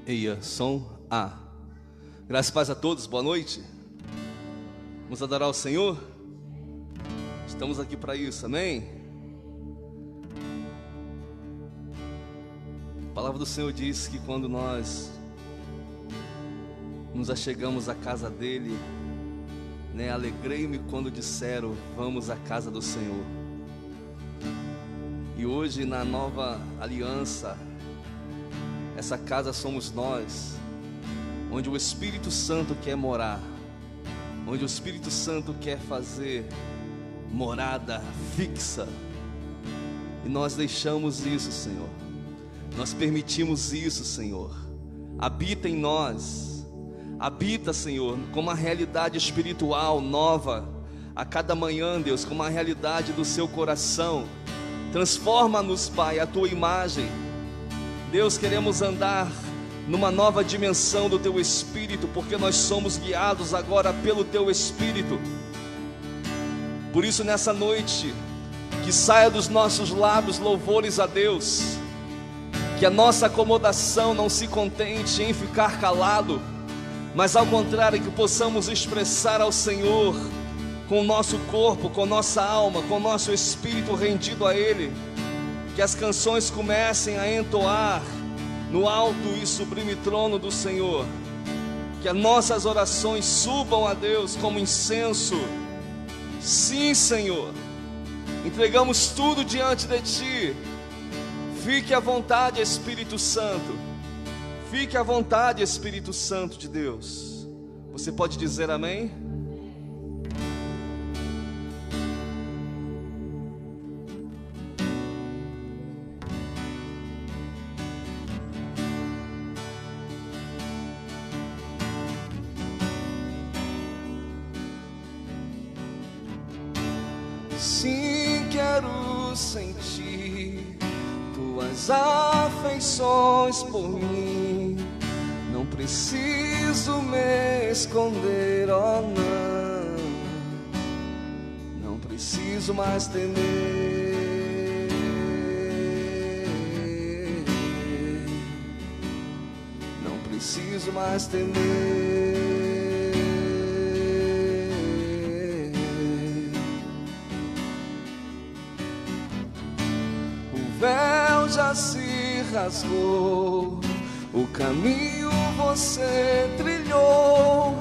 Eia, som A. Graças e paz a todos, boa noite. Vamos adorar o Senhor? Estamos aqui para isso, amém? A palavra do Senhor diz que quando nós nos achegamos à casa dele, alegrei-me quando disseram, vamos à casa do Senhor. E hoje na nova aliança, essa casa somos nós, onde o Espírito Santo quer morar, onde o Espírito Santo quer fazer morada fixa. E nós deixamos isso, Senhor. Nós permitimos isso, Senhor. Habita em nós. Habita, Senhor, com uma realidade espiritual nova a cada manhã, Deus, com uma realidade do seu coração. Transforma-nos, Pai, a tua imagem. Deus, queremos andar numa nova dimensão do teu Espírito, porque nós somos guiados agora pelo teu Espírito. Por isso, nessa noite, que saia dos nossos lábios louvores a Deus, que a nossa acomodação não se contente em ficar calado, mas ao contrário, que possamos expressar ao Senhor com o nosso corpo, com nossa alma, com o nosso espírito rendido a Ele. Que as canções comecem a entoar no alto e sublime trono do Senhor. Que as nossas orações subam a Deus como incenso. Sim, Senhor, entregamos tudo diante de Ti. Fique à vontade, Espírito Santo. Fique à vontade, Espírito Santo de Deus. Você pode dizer amém? Sim, quero sentir tuas afeições por mim. Não preciso me esconder, oh não. Não preciso mais temer. Não preciso mais temer. O véu já se rasgou, o caminho você trilhou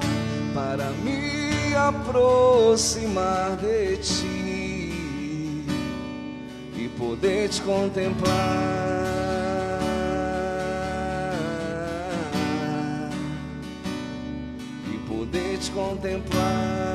para me aproximar de Ti e poder Te contemplar, e poder Te contemplar.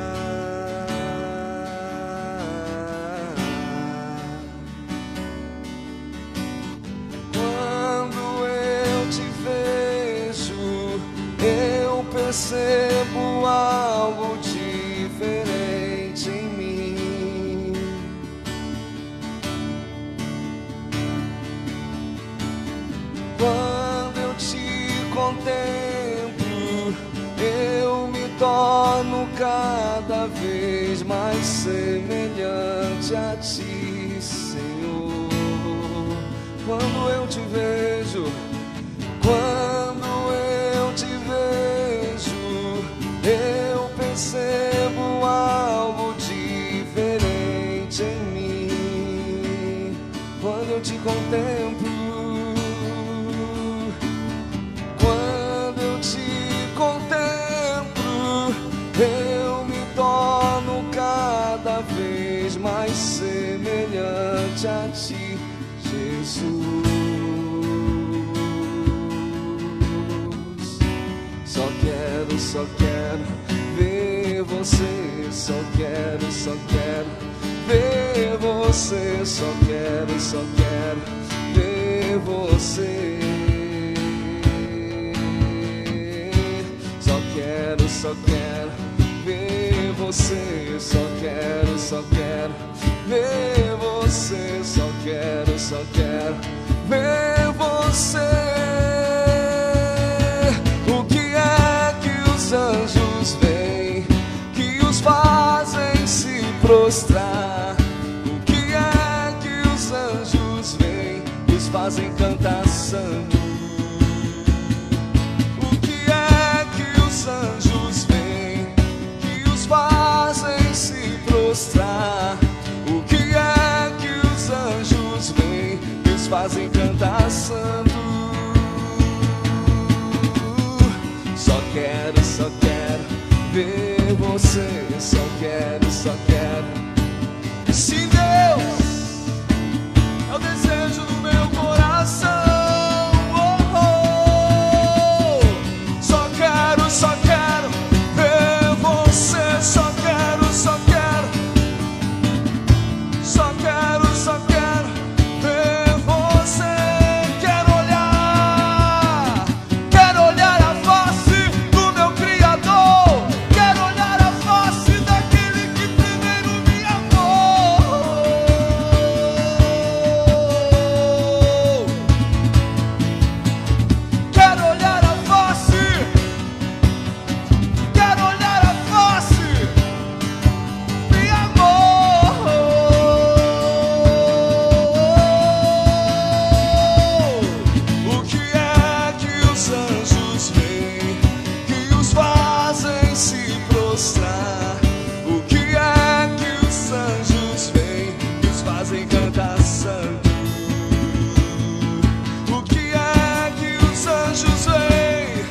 Percebo algo diferente em mim. Quando eu Te contemplo, eu me torno cada vez mais semelhante a Ti, Senhor. Quando eu Te vejo, quando eu Te vejo, eu percebo algo diferente em mim. Quando eu Te contemplo, quando eu Te contemplo, eu me torno cada vez mais semelhante a Ti, Jesus. Só quero ver Você, só quero ver Você, só quero ver Você. Só quero ver Você, só quero ver Você, só quero ver Você. Os anjos vêm, que os fazem se prostrar. O que é que os anjos vêm, que os fazem cantar santo? fazem cantar santo. Só quero ver você. Só quero. Sim, Deus, é o desejo do meu coração. Só quero ver você. Só quero ver você. Quero olhar a face do meu Criador. Quero olhar a face daquele que primeiro me amou. Quero olhar a face. Quero olhar a face. Me amou. O que é que os anjos veem que os fazem se prostrar? O que é que os anjos veem que os fazem cantar santo? O que é que os anjos veem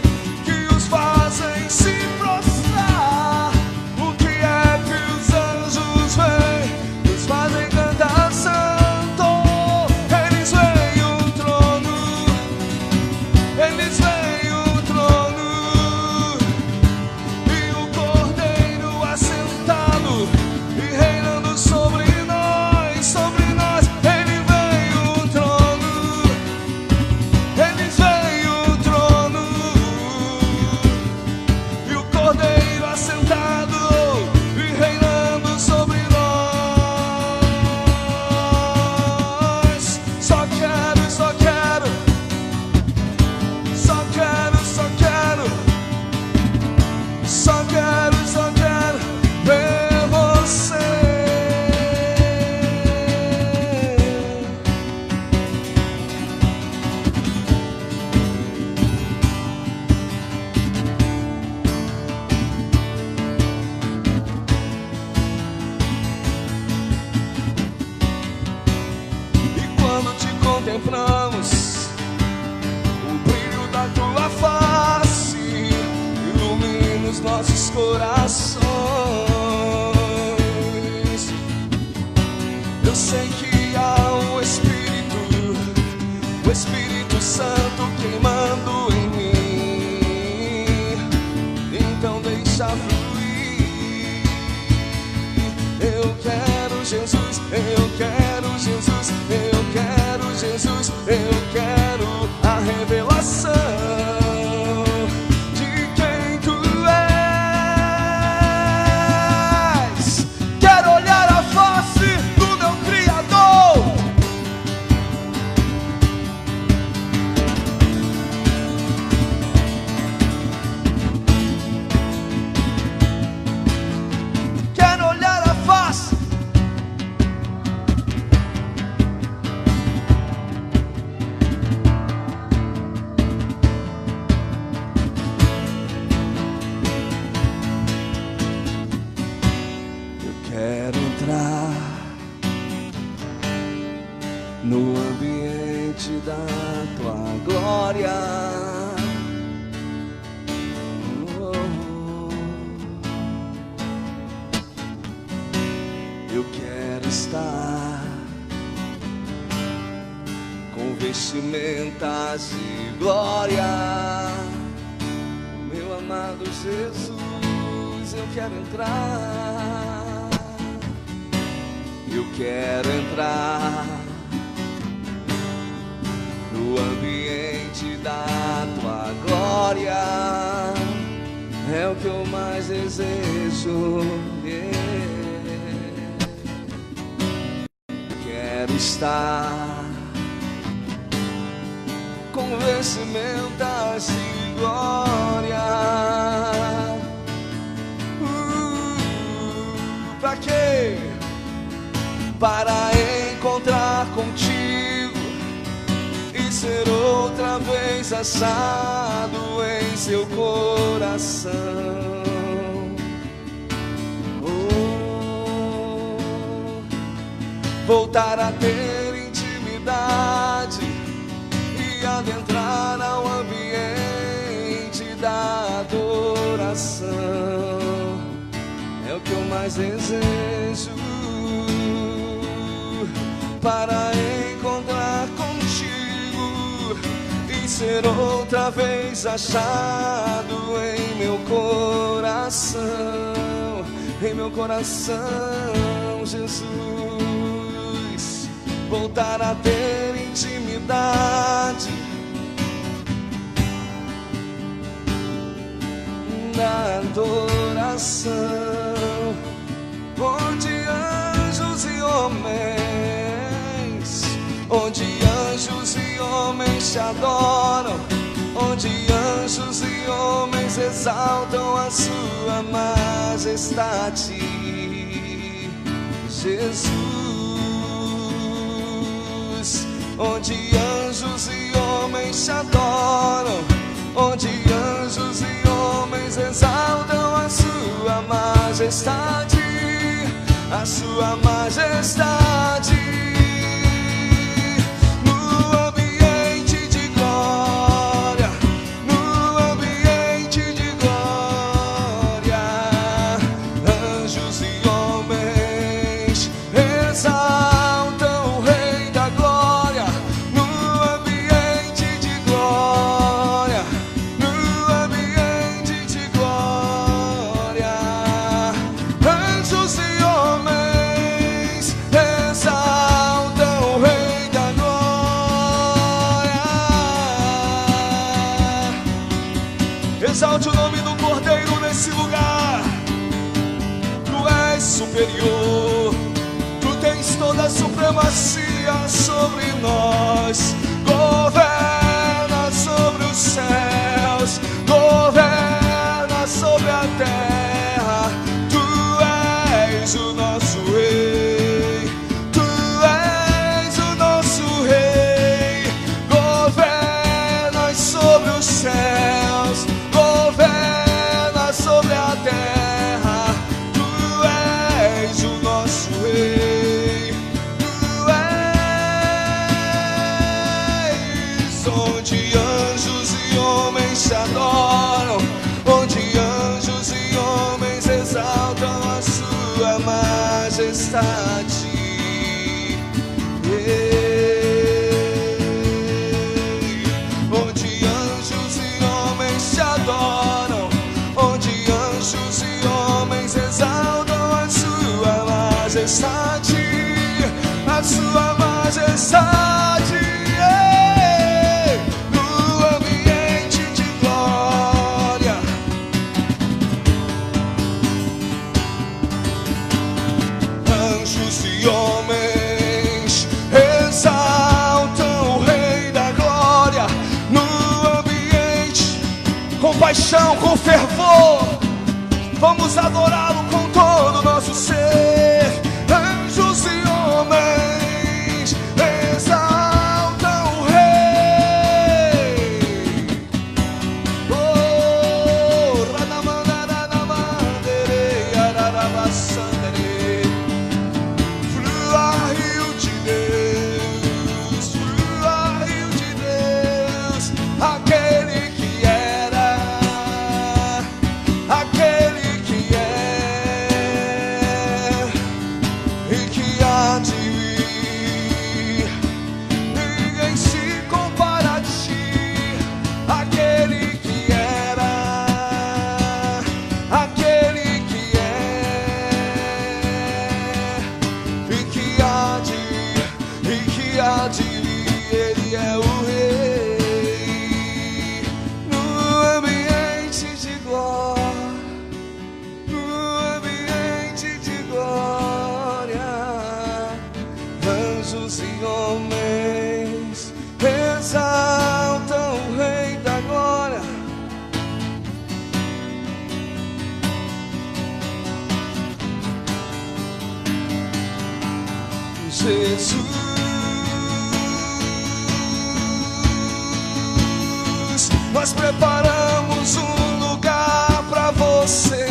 que os fazem se prostrar? O que é que os anjos veem que os fazem cantar santo? Eles veem o trono, eles veem o trono e o Cordeiro assentado e reinando sobre nós, sobre nós. Ele veio o trono, eles veem o trono e o Cordeiro assentado e reinando sobre nós. Só quero ver você. E quando te contemplamos, o brilho da tua face ilumina os nossos corações. Eu sei que há um Espírito Santo queimando em mim. Então deixa fluir. Eu quero Jesus, eu quero Jesus, eu quero Jesus, eu quero a revelação de quem tu és. Quero olhar a face do meu Criador. Quero olhar a face. Quero entrar no ambiente da tua glória. Eu quero estar com vestimentas de glória. Meu amado Jesus, eu quero entrar. Eu quero entrar no ambiente da tua glória. É o que eu mais desejo. Quero estar com vestimentas de glória. Pra quê? Para encontrar contigo e ser outra vez achado em seu coração. Voltar a ter intimidade mais desejo para encontrar contigo e ser outra vez achado em meu coração, Jesus. Voltar a ter intimidade na adoração, onde anjos e homens, onde anjos e homens te adoram, onde anjos e homens exaltam a sua majestade, Jesus. Onde anjos e homens te adoram, onde anjos e homens exaltam a sua majestade, a sua majestade. No ambiente de glória, no ambiente de glória, anjos e homens exaltam o Rei da glória. No ambiente de glória, no ambiente de glória, anjos e homens exaltam o Rei da glória. Exalte o nome do Cordeiro nesse lugar. Tu és superior, tu tens toda a supremacia sobre nós. Governa sobre os céus, governa sobre a terra. Tu és o nosso Rei, tu és o nosso Rei. Governa sobre os céus, governa sobre a terra. Tu és o nosso Rei, tu és. Onde anjos e homens te adoram, onde anjos e homens exaltam a sua majestade. Onde anjos e homens te adoram, onde anjos e homens exaltam a sua majestade, a sua majestade. No ambiente de glória, anjos e homens exaltam o Rei da glória. No ambiente, com paixão, com fervor, vamos adorá-lo com todo o nosso ser. Anjos e homens exaltam o Rei. Oh, Ranamandaranamandere, Ararabasandere. Flua, rio de Deus, flua, rio de Deus. Aquele que era, aquele que é e que há de vir. Ninguém se compara a ti. Aquele que era, aquele que é e que há de vir. Ele é o Rei. No ambiente de glória, no ambiente de glória, anjos e homens exaltam o Rei da glória. Jesus, nós preparamos um lugar pra você,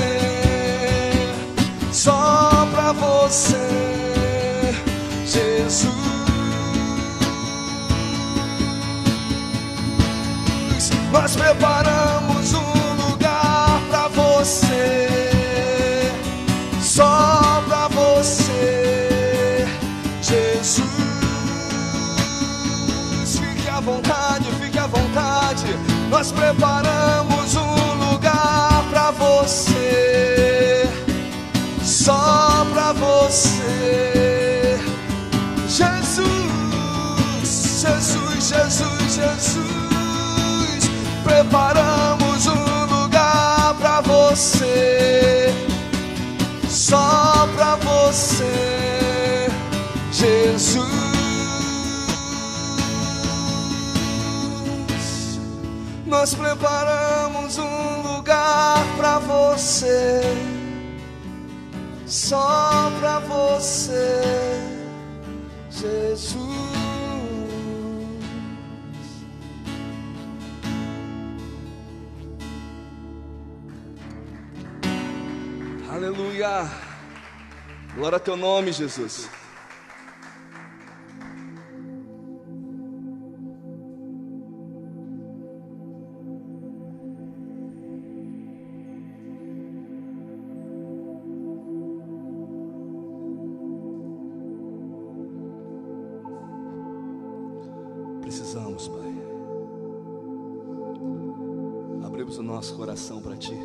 só pra você, Jesus. Nós preparamos um lugar pra você, só nós preparamos um lugar pra você, só pra você. Jesus, Jesus, Jesus, Jesus, preparamos um lugar pra você, só pra você, Jesus. Nós preparamos um lugar pra você, só pra você, Jesus. Aleluia. Glória a teu nome, Jesus. Precisamos, Pai. Abrimos o nosso coração para Ti.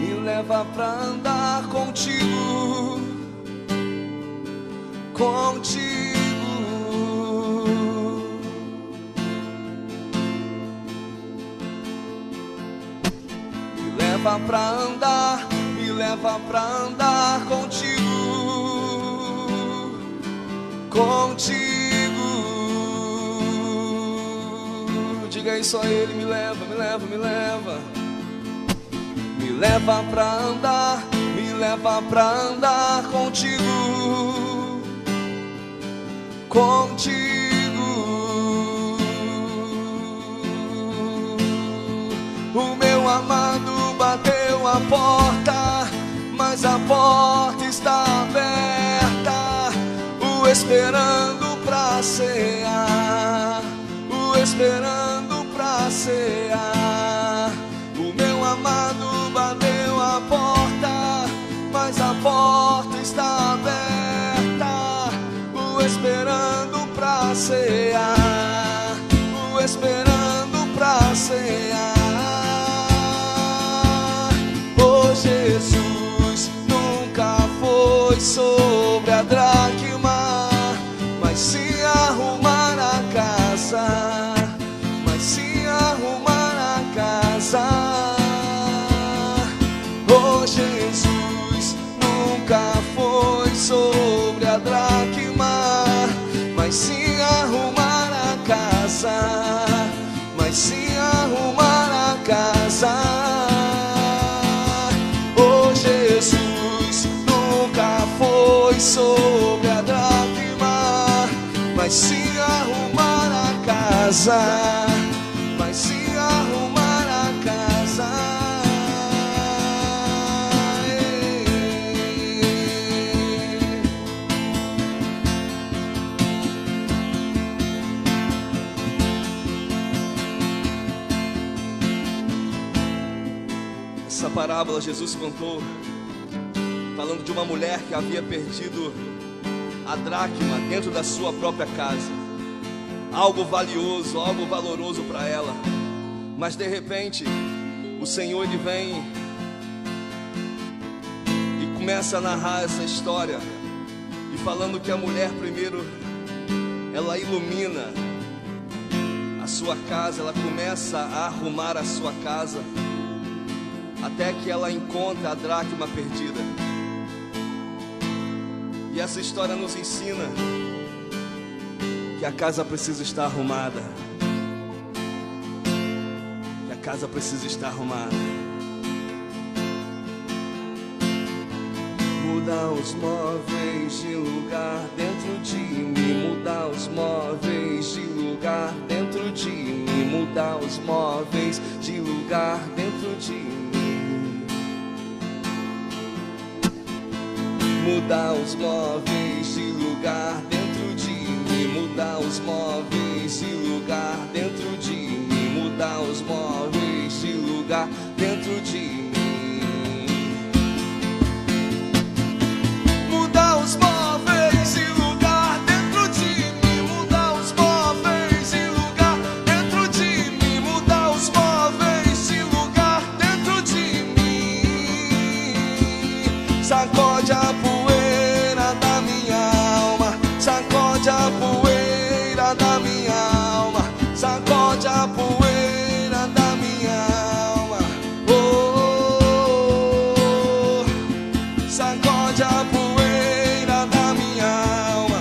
Me leva pra andar contigo, contigo. Me leva pra andar contigo, contigo. Diga isso a Ele, me leva, me leva, me leva. Me leva pra andar contigo, contigo. O meu amado bateu a porta, mas a porta está aberta, o esperando pra cear, o esperando pra cear. O meu amado bateu a porta, mas a porta está aberta, o esperando pra cear, o esperando pra cear. Oh, Jesus nunca foi sobre a dracma, mas sim arrumar a casa, mas sim arrumar a casa. Oh, Jesus nunca foi sobre a dracma, mas sim arrumar a casa, mas sim arrumar a casa. Oh, Jesus nunca foi sobre a dracma, mas sim arrumar a casa, mas sim arrumar a casa. Essa parábola Jesus contou falando de uma mulher que havia perdido a dracma dentro da sua própria casa, algo valioso, algo valoroso para ela. Mas de repente o Senhor ele vem e começa a narrar essa história, e falando que a mulher primeiro ela ilumina a sua casa, ela começa a arrumar a sua casa, até que ela encontra a dracma perdida. E essa história nos ensina que a casa precisa estar arrumada, que a casa precisa estar arrumada. Mudar os móveis de lugar dentro de mim. Mudar os móveis de lugar dentro de mim. Mudar os móveis de lugar dentro de mim. Mudar os móveis de lugar dentro de mim. Mudar os móveis de lugar dentro de mim. Mudar os móveis de lugar dentro de mim. Mudar os móveis de lugar dentro de mim. Mudar os móveis de lugar dentro de mim. Mudar os móveis de lugar dentro de mim. Sacode a poeira da minha alma. Sacode a poeira da minha alma. Sacode a poeira da minha alma. Oh, sacode a poeira da minha alma.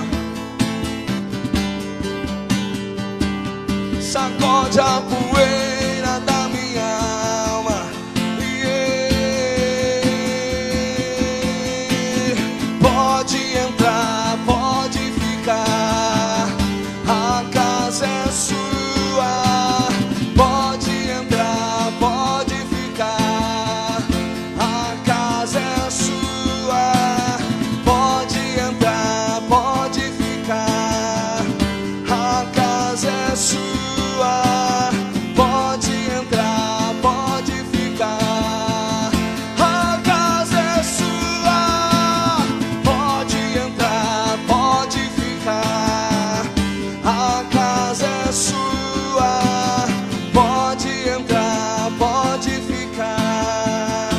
Sacode a poeira da minha alma. Yeah. Pode entrar, pode ficar. A casa é sua. Pode entrar, pode ficar. A casa é sua. Pode entrar, pode ficar. A casa é sua. Pode entrar, pode ficar. A casa é sua. Pode entrar, pode ficar. A casa é sua. Pode entrar, pode ficar.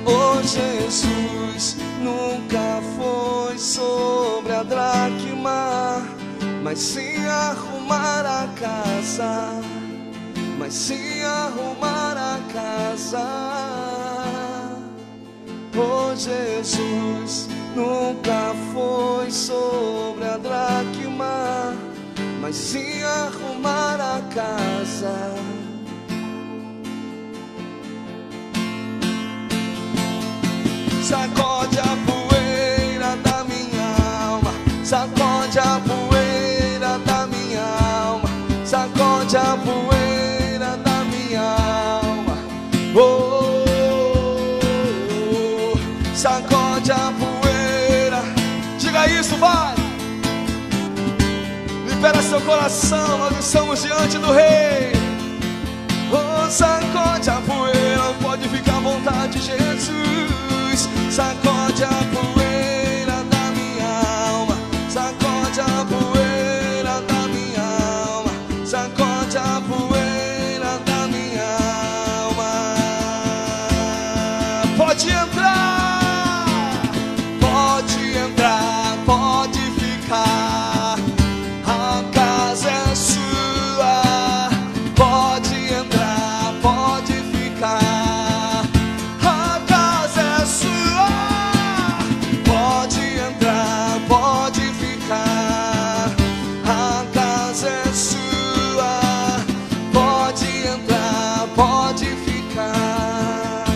Oh, Jesus, nunca foi sobre a dracma, mas sim arrumar a casa. Mas sim arrumar a casa. Oh, Jesus, nunca foi sobre a dracma, mas sim arrumar a casa. Sacode a poeira da minha alma. Sacode a poeira da minha alma. Sacode a poeira da minha alma. Oh, sacode a poeira. Diga isso, vai. Libera seu coração, nós estamos diante do Rei. Oh, sacode a poeira, pode ficar à vontade, Jesus. Sacode a poeira da minha alma. Sacode a poeira da minha alma. Sacode a poeira da minha alma. Pode entrar, pode ficar. A casa é sua. Pode entrar, pode ficar. A casa é sua. Pode entrar, pode ficar. A casa é sua. Pode entrar, pode ficar.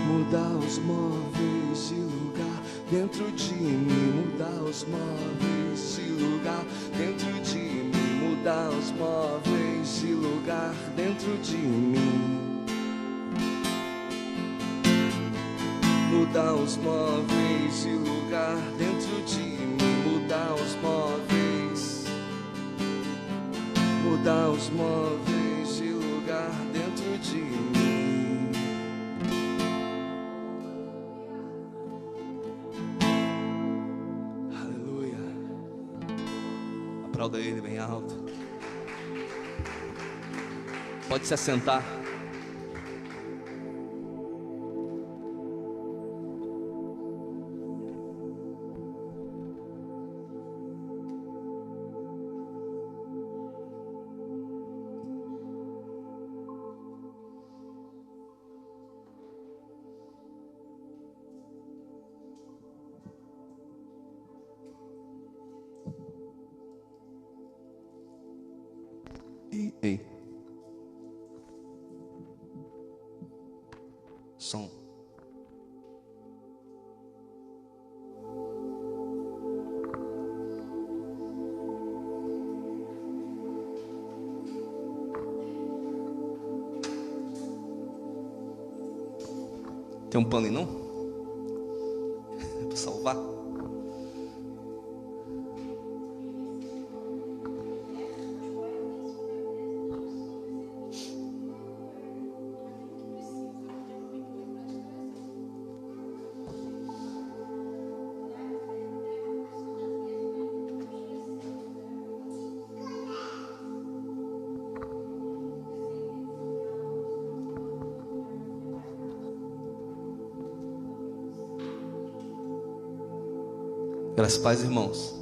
Mudar os móveis de lugar dentro de mim. Mudar os móveis de lugar dentro de mim. Mudar os móveis de lugar dentro de mim. Mudar os móveis de lugar dentro de mim. Mudar os móveis. Mudar os móveis de lugar dentro de mim. Aplauda ele bem alto. Pode se assentar. som. Tem um pano aí, não? Para salvar. Graças a Deus, irmãos.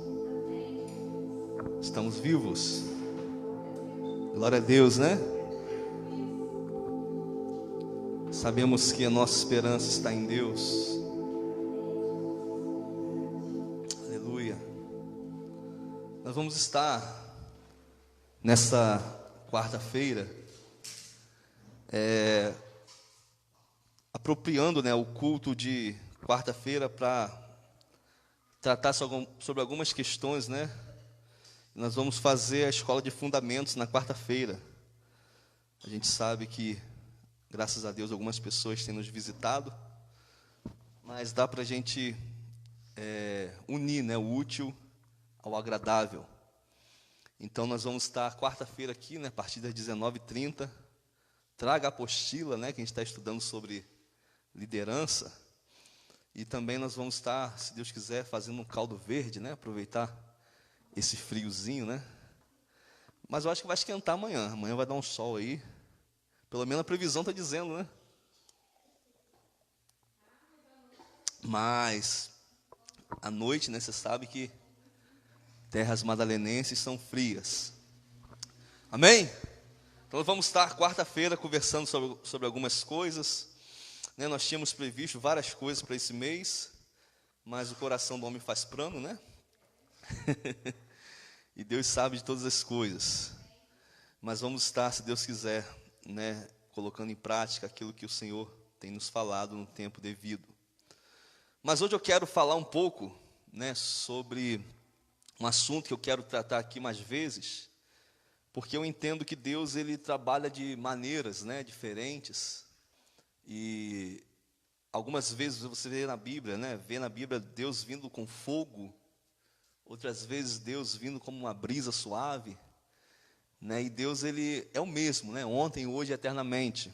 Estamos vivos. Glória a Deus, né? Sabemos que a nossa esperança está em Deus. Aleluia. Nós vamos estar nessa quarta-feira apropriando, né, o culto de quarta-feira para tratar sobre algumas questões, né? Nós vamos fazer a escola de fundamentos na quarta-feira. A gente sabe que, graças a Deus, algumas pessoas têm nos visitado, mas dá para a gente unir, né, o útil ao agradável. Então, nós vamos estar quarta-feira aqui, né, a partir das 19h30. Traga a apostila, né, que a gente está estudando sobre liderança. E também nós vamos estar, se Deus quiser, fazendo um caldo verde, né? Aproveitar esse friozinho, né? Mas eu acho que vai esquentar amanhã. Amanhã vai dar um sol aí. Pelo menos a previsão está dizendo, né? Mas à noite, né? Você sabe que terras madalenenses são frias. Amém? Então vamos estar quarta-feira conversando sobre algumas coisas. Nós tínhamos previsto várias coisas para esse mês, mas o coração do homem faz plano, né? E Deus sabe de todas as coisas. Mas vamos estar, se Deus quiser, né, colocando em prática aquilo que o Senhor tem nos falado no tempo devido. Mas hoje eu quero falar um pouco, né, sobre um assunto que eu quero tratar aqui mais vezes, porque eu entendo que Deus, ele trabalha de maneiras, né, diferentes. E algumas vezes você vê na Bíblia, né? Vê na Bíblia Deus vindo com fogo, outras vezes Deus vindo como uma brisa suave, né? E Deus, ele é o mesmo, né? Ontem, hoje, eternamente.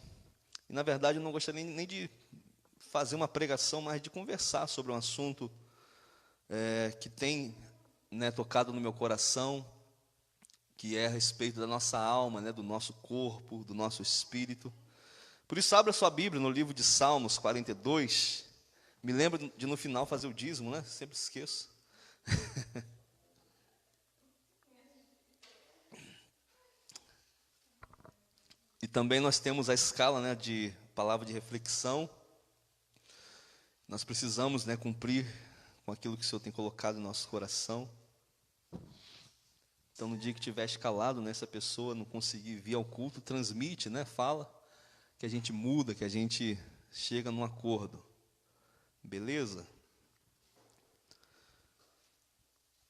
E na verdade eu não gostaria nem de fazer uma pregação, mas de conversar sobre um assunto que tem, né, tocado no meu coração, que é a respeito da nossa alma, né? Do nosso corpo, do nosso espírito. Por isso, abra sua Bíblia no livro de Salmos 42. Me lembro de no final fazer o dízimo, né? Sempre esqueço. E também nós temos a escala, né, de palavra de reflexão. Nós precisamos, né, cumprir com aquilo que o Senhor tem colocado no nosso coração. Então, no dia que estiver escalado, né, essa pessoa não conseguir vir ao culto, transmite, né, fala, que a gente muda, que a gente chega num acordo. Beleza?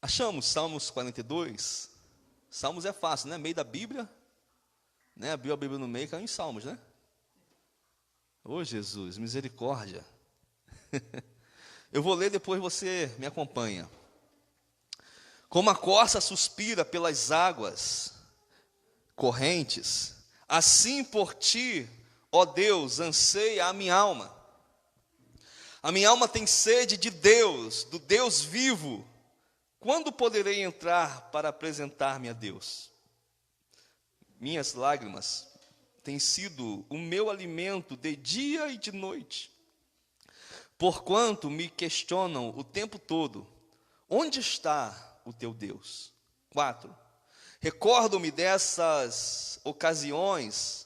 Achamos Salmos 42. Salmos é fácil, né? Meio da Bíblia, né? Abriu a Bíblia no meio e caiu em Salmos, né? Ô Jesus, misericórdia. Eu vou ler, depois você me acompanha. Como a corça suspira pelas águas correntes, assim por ti, ó Deus, anseia a minha alma. A minha alma tem sede de Deus, do Deus vivo. Quando poderei entrar para apresentar-me a Deus? Minhas lágrimas têm sido o meu alimento de dia e de noite. Porquanto me questionam o tempo todo, onde está o teu Deus? 4. Recordo-me dessas ocasiões,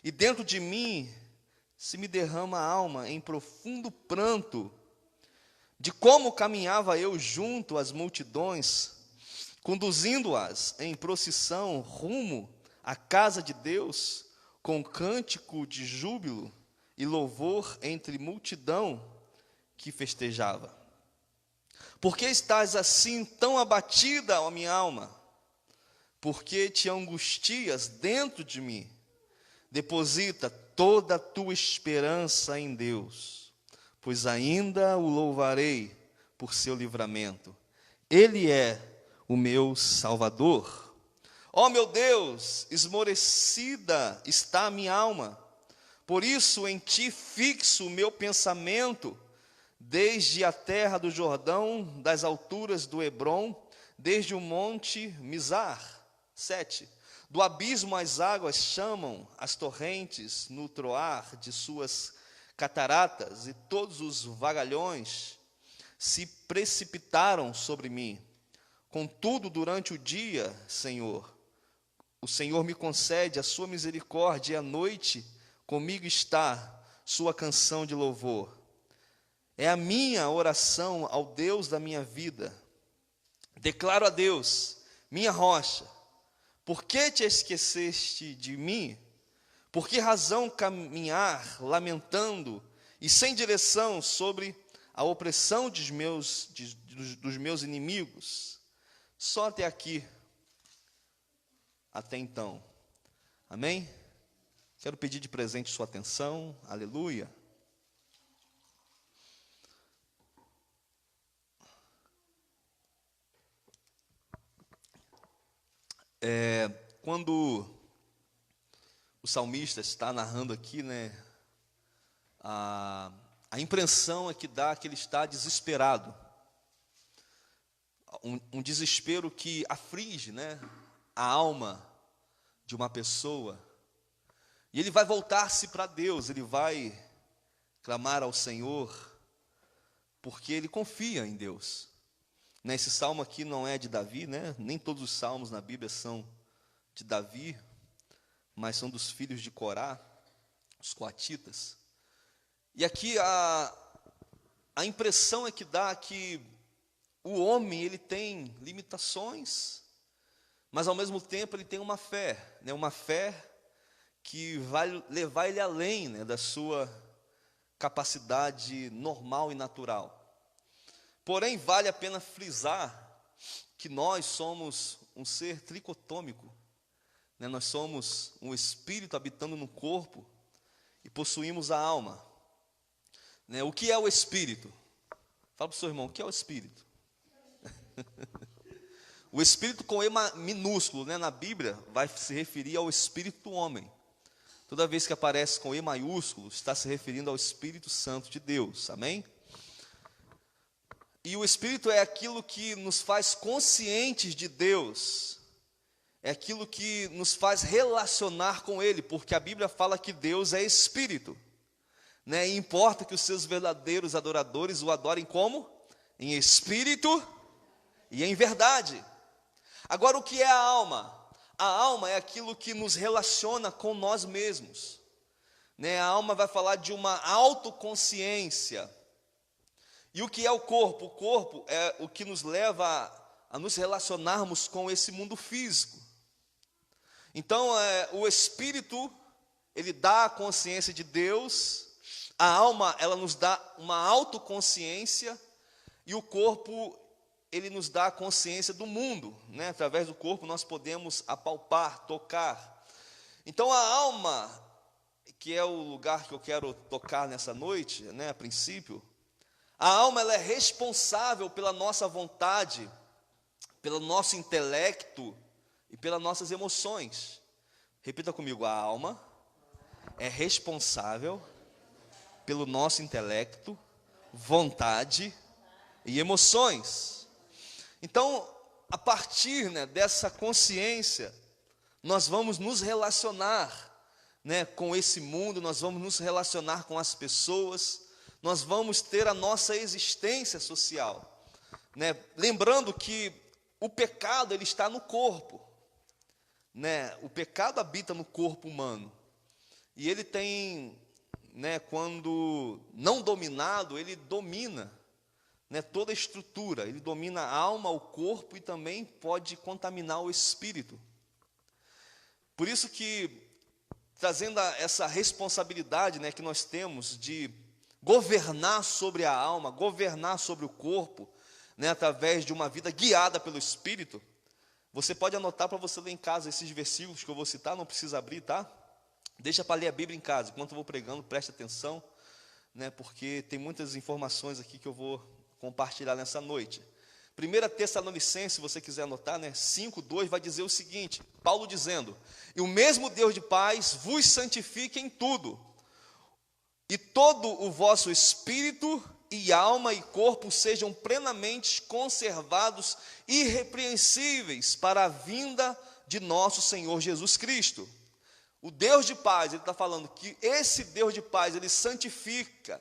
e dentro de mim se me derrama a alma em profundo pranto, de como caminhava eu junto às multidões, conduzindo-as em procissão rumo à casa de Deus, com cântico de júbilo e louvor entre multidão que festejava. Por que estás assim tão abatida, ó minha alma? Por que te angustias dentro de mim? Deposita toda a tua esperança em Deus, pois ainda o louvarei por seu livramento. Ele é o meu Salvador. Ó meu Deus, esmorecida está a minha alma, por isso em ti fixo o meu pensamento, desde a terra do Jordão, das alturas do Hebrom, desde o monte Mizar. 7. Do abismo as águas chamam, as torrentes no troar de suas cataratas, e todos os vagalhões se precipitaram sobre mim. Contudo, durante o dia, Senhor, o Senhor me concede a sua misericórdia, e à noite comigo está sua canção de louvor. É a minha oração ao Deus da minha vida. Declaro a Deus, minha rocha, por que te esqueceste de mim? Por que razão caminhar lamentando e sem direção sobre a opressão dos meus inimigos? Só até aqui, até então. Amém? Quero pedir de presente sua atenção. Aleluia. Quando o salmista está narrando aqui, né, a impressão é que dá que ele está desesperado. Um desespero que aflige, né, a alma de uma pessoa. E ele vai voltar-se para Deus, ele vai clamar ao Senhor, porque ele confia em Deus. Esse salmo aqui não é de Davi, né? Nem todos os salmos na Bíblia são de Davi, mas são dos filhos de Corá, os coatitas. E aqui a impressão é que dá que o homem, ele tem limitações, mas ao mesmo tempo ele tem uma fé, né? Uma fé que vai levar ele além, né, da sua capacidade normal e natural. Porém, vale a pena frisar que nós somos um ser tricotômico, né? Nós somos um espírito habitando no corpo e possuímos a alma, né? O que é o espírito? Fala para o seu irmão, o que é o espírito? O espírito com E minúsculo, né, na Bíblia vai se referir ao espírito do homem. Toda vez que aparece com E maiúsculo, está se referindo ao Espírito Santo de Deus, amém? E o Espírito é aquilo que nos faz conscientes de Deus, é aquilo que nos faz relacionar com Ele, porque a Bíblia fala que Deus é Espírito, né? E importa que os seus verdadeiros adoradores o adorem como? Em espírito e em verdade. Agora, o que é a alma? A alma é aquilo que nos relaciona com nós mesmos, né? A alma vai falar de uma autoconsciência. E o que é o corpo? O corpo é o que nos leva a nos relacionarmos com esse mundo físico. Então, o espírito, ele dá a consciência de Deus, a alma, ela nos dá uma autoconsciência, e o corpo, ele nos dá a consciência do mundo, né? Através do corpo nós podemos apalpar, tocar. Então, a alma, que é o lugar que eu quero tocar nessa noite, né, a princípio, a alma, ela é responsável pela nossa vontade, pelo nosso intelecto e pelas nossas emoções. Repita comigo, a alma é responsável pelo nosso intelecto, vontade e emoções. Então, a partir, né, dessa consciência, nós vamos nos relacionar, né, com esse mundo, nós vamos nos relacionar com as pessoas, nós vamos ter a nossa existência social, né? Lembrando que o pecado, ele está no corpo, né? O pecado habita no corpo humano, e ele tem, né, quando não dominado, ele domina, né, toda a estrutura, ele domina a alma, o corpo, e também pode contaminar o espírito. Por isso que trazendo essa responsabilidade, né, que nós temos de governar sobre a alma, governar sobre o corpo, né, através de uma vida guiada pelo Espírito. Você pode anotar para você ler em casa esses versículos que eu vou citar, não precisa abrir, tá? Deixa para ler a Bíblia em casa, enquanto eu vou pregando, preste atenção, né, porque tem muitas informações aqui que eu vou compartilhar nessa noite. 1 Tessalonicenses, se você quiser anotar, né, 5:2 vai dizer o seguinte, Paulo dizendo: e o mesmo Deus de paz vos santifique em tudo, e todo o vosso espírito e alma e corpo sejam plenamente conservados, irrepreensíveis, para a vinda de nosso Senhor Jesus Cristo. O Deus de paz, ele está falando que esse Deus de paz, ele santifica,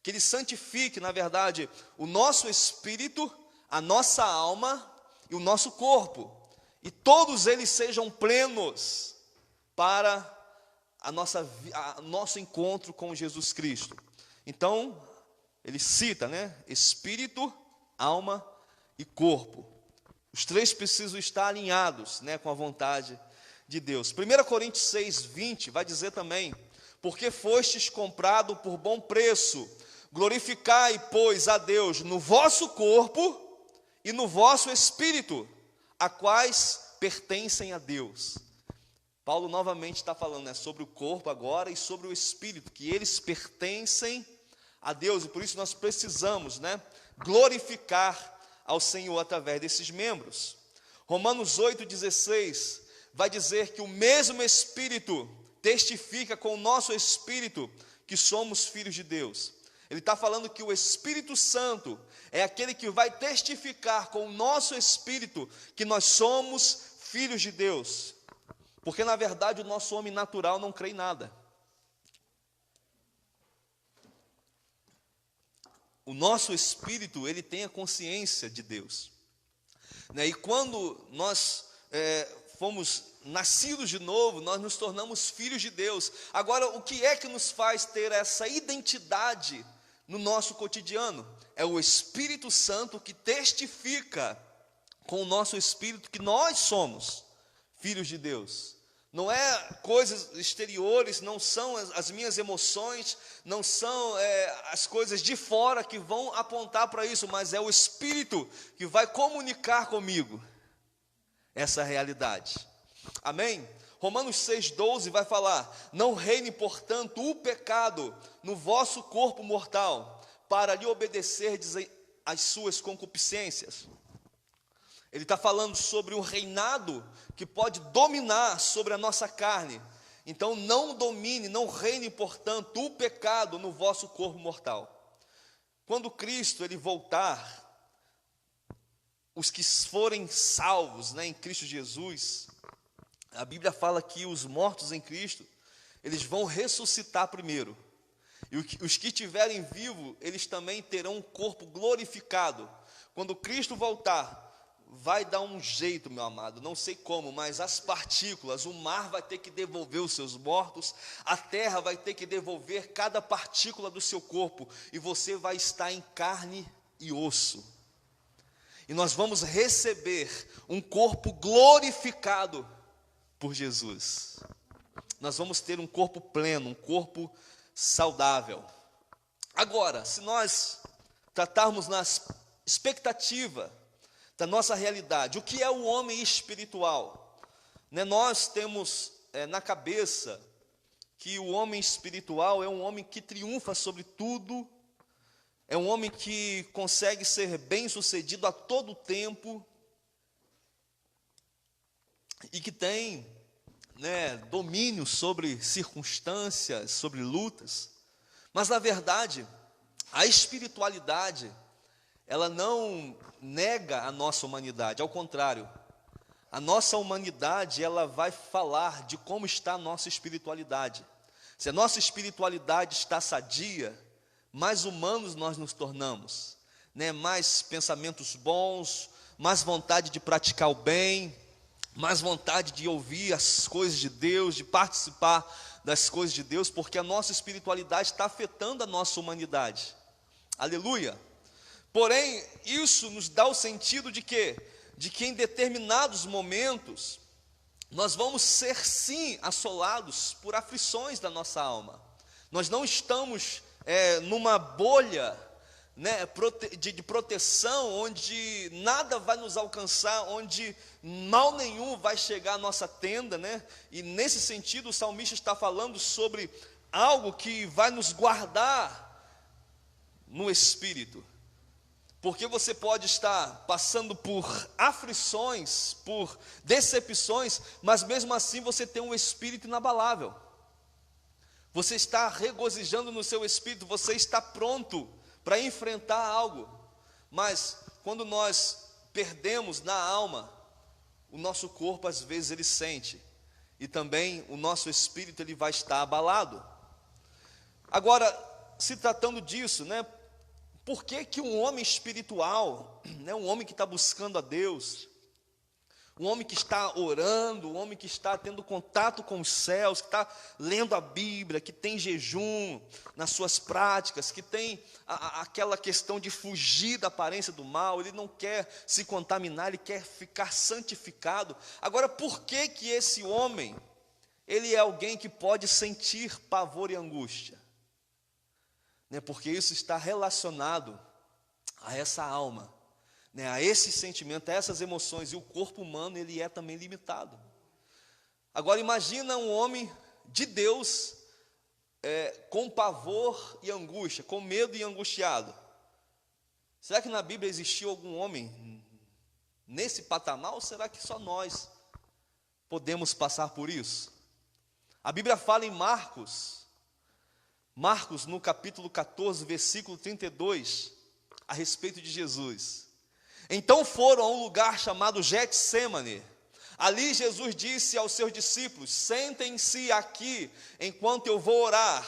que ele santifique, na verdade, o nosso espírito, a nossa alma e o nosso corpo, e todos eles sejam plenos para nosso encontro com Jesus Cristo. Então, ele cita, né, espírito, alma e corpo. Os três precisam estar alinhados, né, com a vontade de Deus. 1 Coríntios 6:20 vai dizer também: porque fostes comprado por bom preço, glorificai, pois, a Deus no vosso corpo e no vosso espírito, a quais pertencem a Deus. Paulo novamente está falando, né, sobre o corpo agora e sobre o espírito, que eles pertencem a Deus, e por isso nós precisamos, né, glorificar ao Senhor através desses membros. Romanos 8:16 vai dizer que o mesmo Espírito testifica com o nosso espírito que somos filhos de Deus. Ele está falando que o Espírito Santo é aquele que vai testificar com o nosso espírito que nós somos filhos de Deus. Porque na verdade o nosso homem natural não crê em nada. O nosso espírito, ele tem a consciência de Deus, né? E quando nós fomos nascidos de novo, nós nos tornamos filhos de Deus. Agora, o que é que nos faz ter essa identidade no nosso cotidiano? É o Espírito Santo que testifica com o nosso espírito que nós somos filhos de Deus. Não é coisas exteriores, não são as minhas emoções, não são as coisas de fora que vão apontar para isso, mas é o Espírito que vai comunicar comigo essa realidade. Amém? Romanos 6:12 vai falar: não reine, portanto, o pecado no vosso corpo mortal, para lhe obedecerdes às suas concupiscências. Ele está falando sobre um reinado que pode dominar sobre a nossa carne. Então não domine, não reine, portanto, o pecado no vosso corpo mortal. Quando Cristo ele voltar, os que forem salvos, né, em Cristo Jesus, a Bíblia fala que os mortos em Cristo, eles vão ressuscitar primeiro. E os que estiverem vivos, eles também terão um corpo glorificado. Quando Cristo voltar, vai dar um jeito, meu amado, não sei como, mas as partículas, o mar vai ter que devolver os seus mortos, a terra vai ter que devolver cada partícula do seu corpo, e você vai estar em carne e osso. E nós vamos receber um corpo glorificado por Jesus. Nós vamos ter um corpo pleno, um corpo saudável. Agora, se nós tratarmos na expectativa da nossa realidade, o que é o homem espiritual? Né, nós temos na cabeça que o homem espiritual é um homem que triunfa sobre tudo, é um homem que consegue ser bem-sucedido a todo tempo, e que tem, né, domínio sobre circunstâncias, sobre lutas. Mas na verdade, a espiritualidade, ela não nega a nossa humanidade, ao contrário, a nossa humanidade, ela vai falar de como está a nossa espiritualidade. Se a nossa espiritualidade está sadia, mais humanos nós nos tornamos, né? Mais pensamentos bons, mais vontade de praticar o bem, mais vontade de ouvir as coisas de Deus, de participar das coisas de Deus, porque a nossa espiritualidade está afetando a nossa humanidade. Aleluia! Porém, isso nos dá o sentido de quê? De que em determinados momentos, nós vamos ser sim assolados por aflições da nossa alma. Nós não estamos numa bolha, né, de proteção, onde nada vai nos alcançar, onde mal nenhum vai chegar à nossa tenda, né? E nesse sentido o salmista está falando sobre algo que vai nos guardar no espírito. Porque você pode estar passando por aflições, por decepções, mas mesmo assim você tem um espírito inabalável. Você está regozijando no seu espírito, você está pronto para enfrentar algo. Mas quando nós perdemos na alma, o nosso corpo às vezes ele sente, e também o nosso espírito ele vai estar abalado. Agora, se tratando disso, né? Por que que um homem espiritual, né, um homem que está buscando a Deus, um homem que está orando, um homem que está tendo contato com os céus, que está lendo a Bíblia, que tem jejum nas suas práticas, que tem aquela questão de fugir da aparência do mal, ele não quer se contaminar, ele quer ficar santificado. Agora, por que que esse homem, ele é alguém que pode sentir pavor e angústia? Porque isso está relacionado a essa alma, a esse sentimento, a essas emoções, e o corpo humano ele é também limitado. Agora imagina um homem de Deus com pavor e angústia, com medo e angustiado. Será que na Bíblia existiu algum homem nesse patamar, ou será que só nós podemos passar por isso? A Bíblia fala em Marcos, no capítulo 14, versículo 32, a respeito de Jesus. Então foram a um lugar chamado Getsêmani. Ali Jesus disse aos seus discípulos: sentem-se aqui enquanto eu vou orar.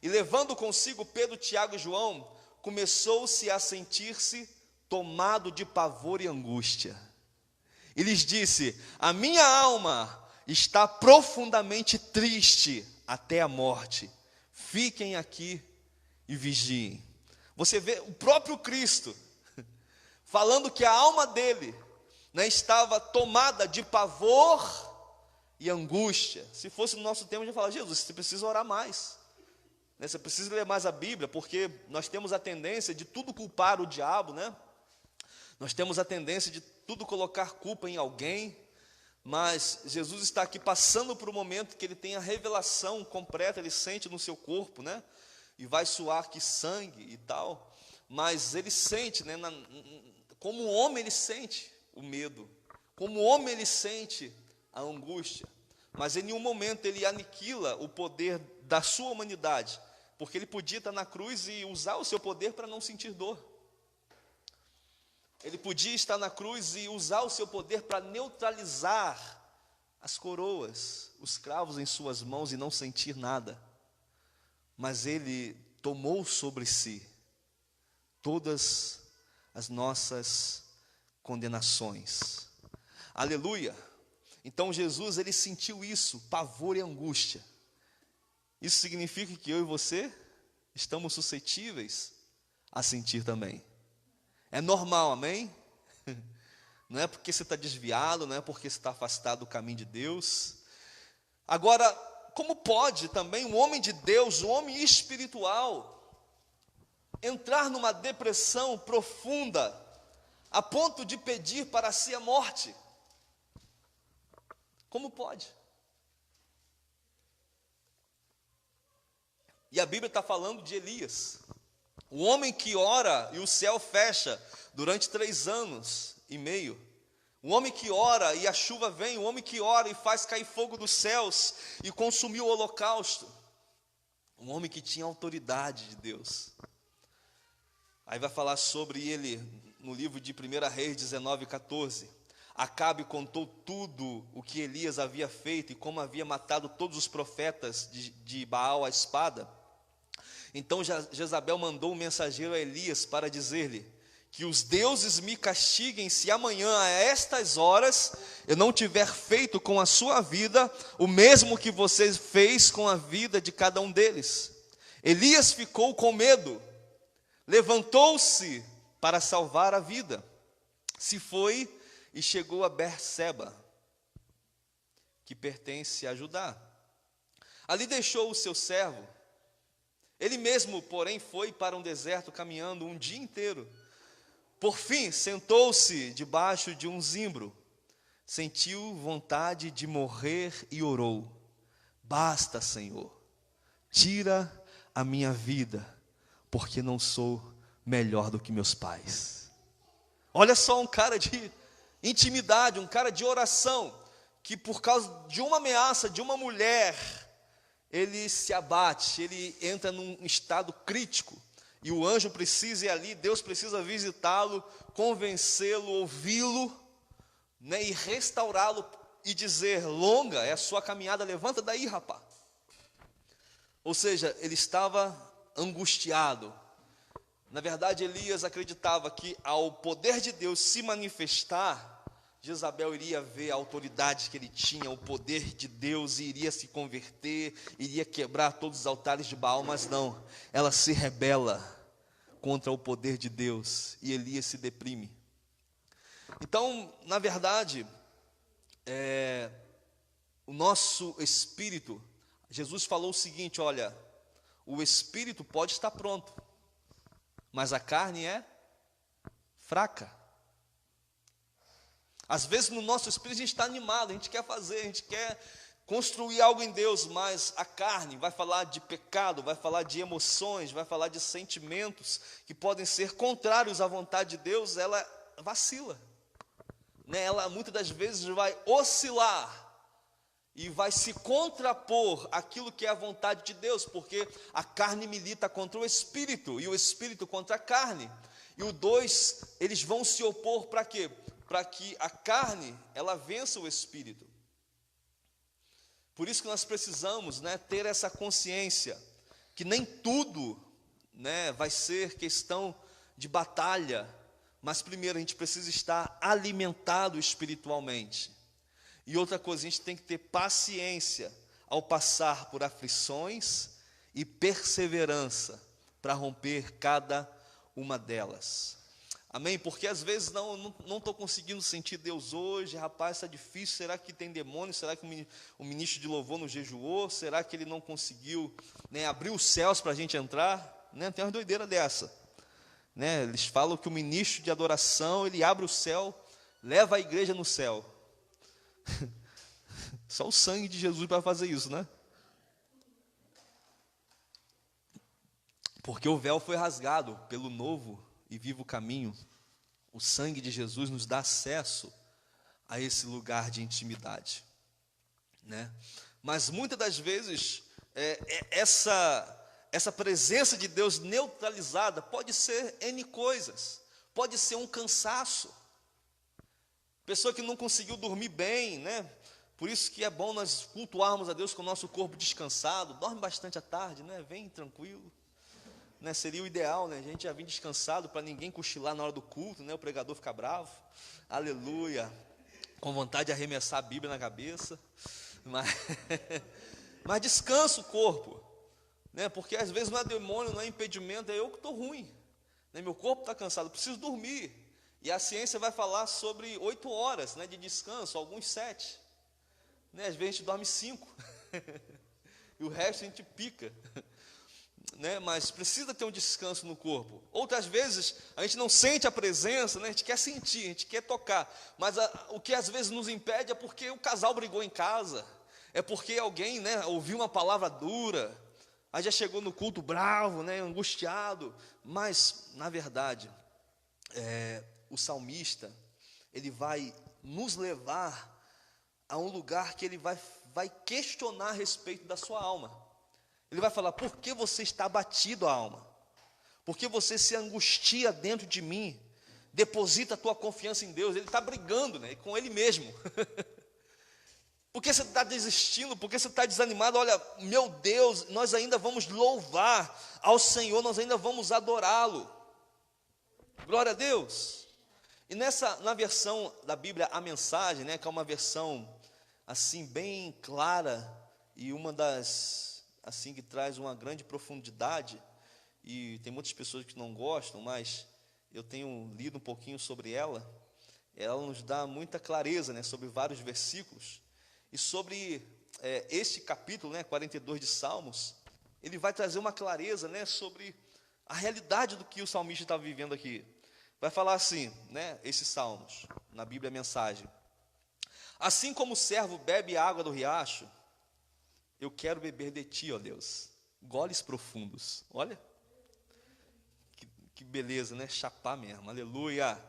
E levando consigo Pedro, Tiago e João, começou-se a sentir-se tomado de pavor e angústia. E lhes disse: a minha alma está profundamente triste até a morte. Fiquem aqui e vigiem. Você vê o próprio Cristo falando que a alma dele, estava tomada de pavor e angústia. Se fosse no nosso tempo, a gente ia falar: Jesus, você precisa orar mais, você precisa ler mais a Bíblia, porque nós temos a tendência de tudo culpar o diabo, nós temos a tendência de tudo colocar culpa em alguém. Mas Jesus está aqui passando por um momento que ele tem a revelação completa, ele sente no seu corpo, e vai suar que sangue e tal, mas ele sente, como homem ele sente o medo, como homem ele sente a angústia, mas em nenhum momento ele aniquila o poder da sua humanidade, porque ele podia estar na cruz e usar o seu poder para não sentir dor. Ele podia estar na cruz e usar o seu poder para neutralizar as coroas, os cravos em suas mãos e não sentir nada. Mas ele tomou sobre si todas as nossas condenações. Aleluia! Então Jesus, ele sentiu isso, pavor e angústia. Isso significa que eu e você estamos suscetíveis a sentir também. É normal, amém? Não é porque você está desviado, não é porque você está afastado do caminho de Deus. Agora, como pode também um homem de Deus, um homem espiritual, entrar numa depressão profunda, a ponto de pedir para si a morte? Como pode? E a Bíblia está falando de Elias, o homem que ora e o céu fecha durante 3 anos e meio. O homem que ora e a chuva vem. O homem que ora e faz cair fogo dos céus e consumiu o holocausto. Um homem que tinha autoridade de Deus. Aí vai falar sobre ele no livro de 1 Reis 19:14. Acabe contou tudo o que Elias havia feito e como havia matado todos os profetas de Baal à espada. Então Jezabel mandou um mensageiro a Elias para dizer-lhe: que os deuses me castiguem se amanhã a estas horas eu não tiver feito com a sua vida o mesmo que você fez com a vida de cada um deles. Elias ficou com medo, levantou-se para salvar a vida, se foi e chegou a Berseba. que pertence a Judá. Ali deixou o seu servo. Ele mesmo, porém, foi para um deserto caminhando um dia inteiro. Por fim, sentou-se debaixo de um zimbro, sentiu vontade de morrer e orou: basta, Senhor, tira a minha vida, porque não sou melhor do que meus pais. Olha só, um cara de intimidade, um cara de oração, que por causa de uma ameaça de uma mulher, ele se abate, ele entra num estado crítico, e o anjo precisa ir ali, Deus precisa visitá-lo, convencê-lo, ouvi-lo, né, e restaurá-lo, e dizer: longa é a sua caminhada, levanta daí, rapaz. Ou seja, ele estava angustiado. Na verdade, Elias acreditava que ao poder de Deus se manifestar, Jezabel iria ver a autoridade que ele tinha, o poder de Deus, e iria se converter, iria quebrar todos os altares de Baal, mas não, ela se rebela contra o poder de Deus, e Elias se deprime. Então, na verdade, o nosso espírito, Jesus falou o seguinte: olha, o espírito pode estar pronto, mas a carne é fraca. Às vezes no nosso espírito a gente está animado, a gente quer fazer, a gente quer construir algo em Deus, mas a carne vai falar de pecado, vai falar de emoções, vai falar de sentimentos que podem ser contrários à vontade de Deus, ela vacila, né? Ela muitas das vezes vai oscilar e vai se contrapor àquilo que é a vontade de Deus, porque a carne milita contra o espírito, e o espírito contra a carne, e os dois, eles vão se opor para quê? Para que a carne, ela vença o espírito. Por isso que nós precisamos, né, ter essa consciência, que nem tudo, né, vai ser questão de batalha, mas primeiro a gente precisa estar alimentado espiritualmente. E outra coisa, a gente tem que ter paciência ao passar por aflições e perseverança para romper cada uma delas. Amém? Porque às vezes não estou conseguindo sentir Deus hoje, rapaz, está difícil, será que tem demônio? Será que o ministro de louvor não jejuou? Será que ele não conseguiu, né, abrir os céus para a gente entrar? Né? Tem uma doideira dessa. Né? Eles falam que o ministro de adoração, ele abre o céu, leva a igreja no céu. Só o sangue de Jesus para fazer isso, né? Porque o véu foi rasgado pelo novo e vivo caminho. O sangue de Jesus nos dá acesso a esse lugar de intimidade, né? Mas muitas das vezes essa presença de Deus neutralizada pode ser N coisas, pode ser um cansaço, pessoa que não conseguiu dormir bem, né? Por isso que é bom nós cultuarmos a Deus com o nosso corpo descansado. Dorme bastante à tarde, né? Vem tranquilo, né? Seria o ideal, né? A gente já vir descansado para ninguém cochilar na hora do culto, né? O pregador fica bravo, aleluia, com vontade de arremessar a Bíblia na cabeça, mas descansa o corpo, né? Porque às vezes não é demônio, não é impedimento, é eu que estou ruim, né? Meu corpo está cansado, preciso dormir. E a ciência vai falar sobre 8 horas, né, de descanso, alguns 7, né? Às vezes a gente dorme 5 e o resto a gente pica, né? Mas precisa ter um descanso no corpo. Outras vezes a gente não sente a presença, né? A gente quer sentir, a gente quer tocar, mas o que às vezes nos impede é porque o casal brigou em casa, é porque alguém, né, ouviu uma palavra dura, aí já chegou no culto bravo, né, angustiado. Mas na verdade o salmista, ele vai nos levar a um lugar que ele vai questionar a respeito da sua alma. Ele vai falar: por que você está abatido, a alma? Por que você se angustia dentro de mim? Deposita a tua confiança em Deus. Ele está brigando, né, com ele mesmo. Por que você está desistindo? Por que você está desanimado? Olha, meu Deus, nós ainda vamos louvar ao Senhor, nós ainda vamos adorá-lo. Glória a Deus. E na versão da Bíblia, a Mensagem, né, que é uma versão assim bem clara e uma das assim que traz uma grande profundidade, e tem muitas pessoas que não gostam, mas eu tenho lido um pouquinho sobre ela. Ela nos dá muita clareza, né, sobre vários versículos. E sobre este capítulo, né, 42 de Salmos, ele vai trazer uma clareza, né, sobre a realidade do que o salmista está vivendo aqui. Vai falar assim, né, esses salmos, na Bíblia a mensagem: assim como o servo bebe a água do riacho, eu quero beber de ti, ó Deus, goles profundos. Olha, que beleza, né, chapar mesmo, aleluia.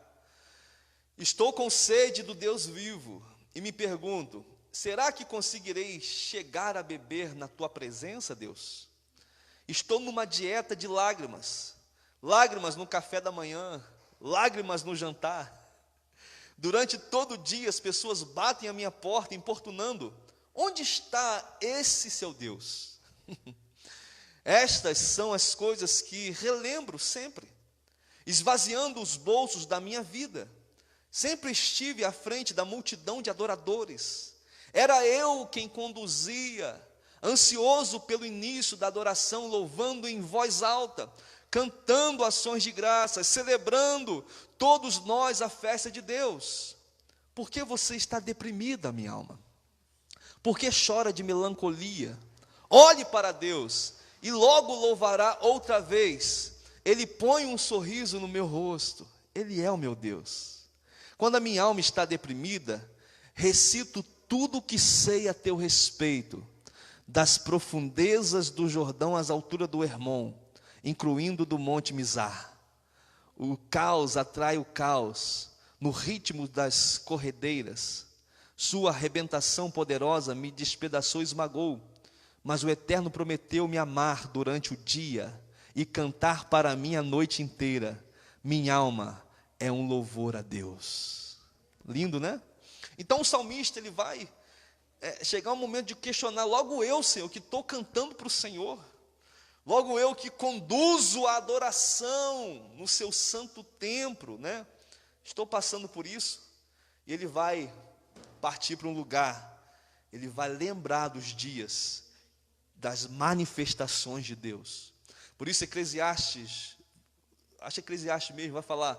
Estou com sede do Deus vivo, e me pergunto, será que conseguirei chegar a beber na tua presença, Deus? Estou numa dieta de lágrimas, lágrimas no café da manhã, lágrimas no jantar. Durante todo o dia as pessoas batem a minha porta importunando: onde está esse seu Deus? Estas são as coisas que relembro sempre, esvaziando os bolsos da minha vida. Sempre estive à frente da multidão de adoradores. Era eu quem conduzia, ansioso pelo início da adoração, louvando em voz alta, cantando ações de graças, celebrando todos nós a festa de Deus. Por que você está deprimida, minha alma? Por que chora de melancolia? Olhe para Deus e logo louvará outra vez. Ele põe um sorriso no meu rosto. Ele é o meu Deus. Quando a minha alma está deprimida, recito tudo o que sei a teu respeito, das profundezas do Jordão às alturas do Hermon, incluindo do Monte Mizar. O caos atrai o caos, no ritmo das corredeiras. Sua arrebentação poderosa me despedaçou e esmagou, mas o Eterno prometeu me amar durante o dia e cantar para mim a noite inteira. Minha alma é um louvor a Deus. Lindo, né? Então o salmista, ele vai chegar um momento de questionar: logo eu, Senhor, que estou cantando para o Senhor, logo eu que conduzo a adoração no seu santo templo, né? Estou passando por isso. E ele vai partir para um lugar, ele vai lembrar dos dias, das manifestações de Deus. Por isso Eclesiastes, acho que Eclesiastes mesmo vai falar,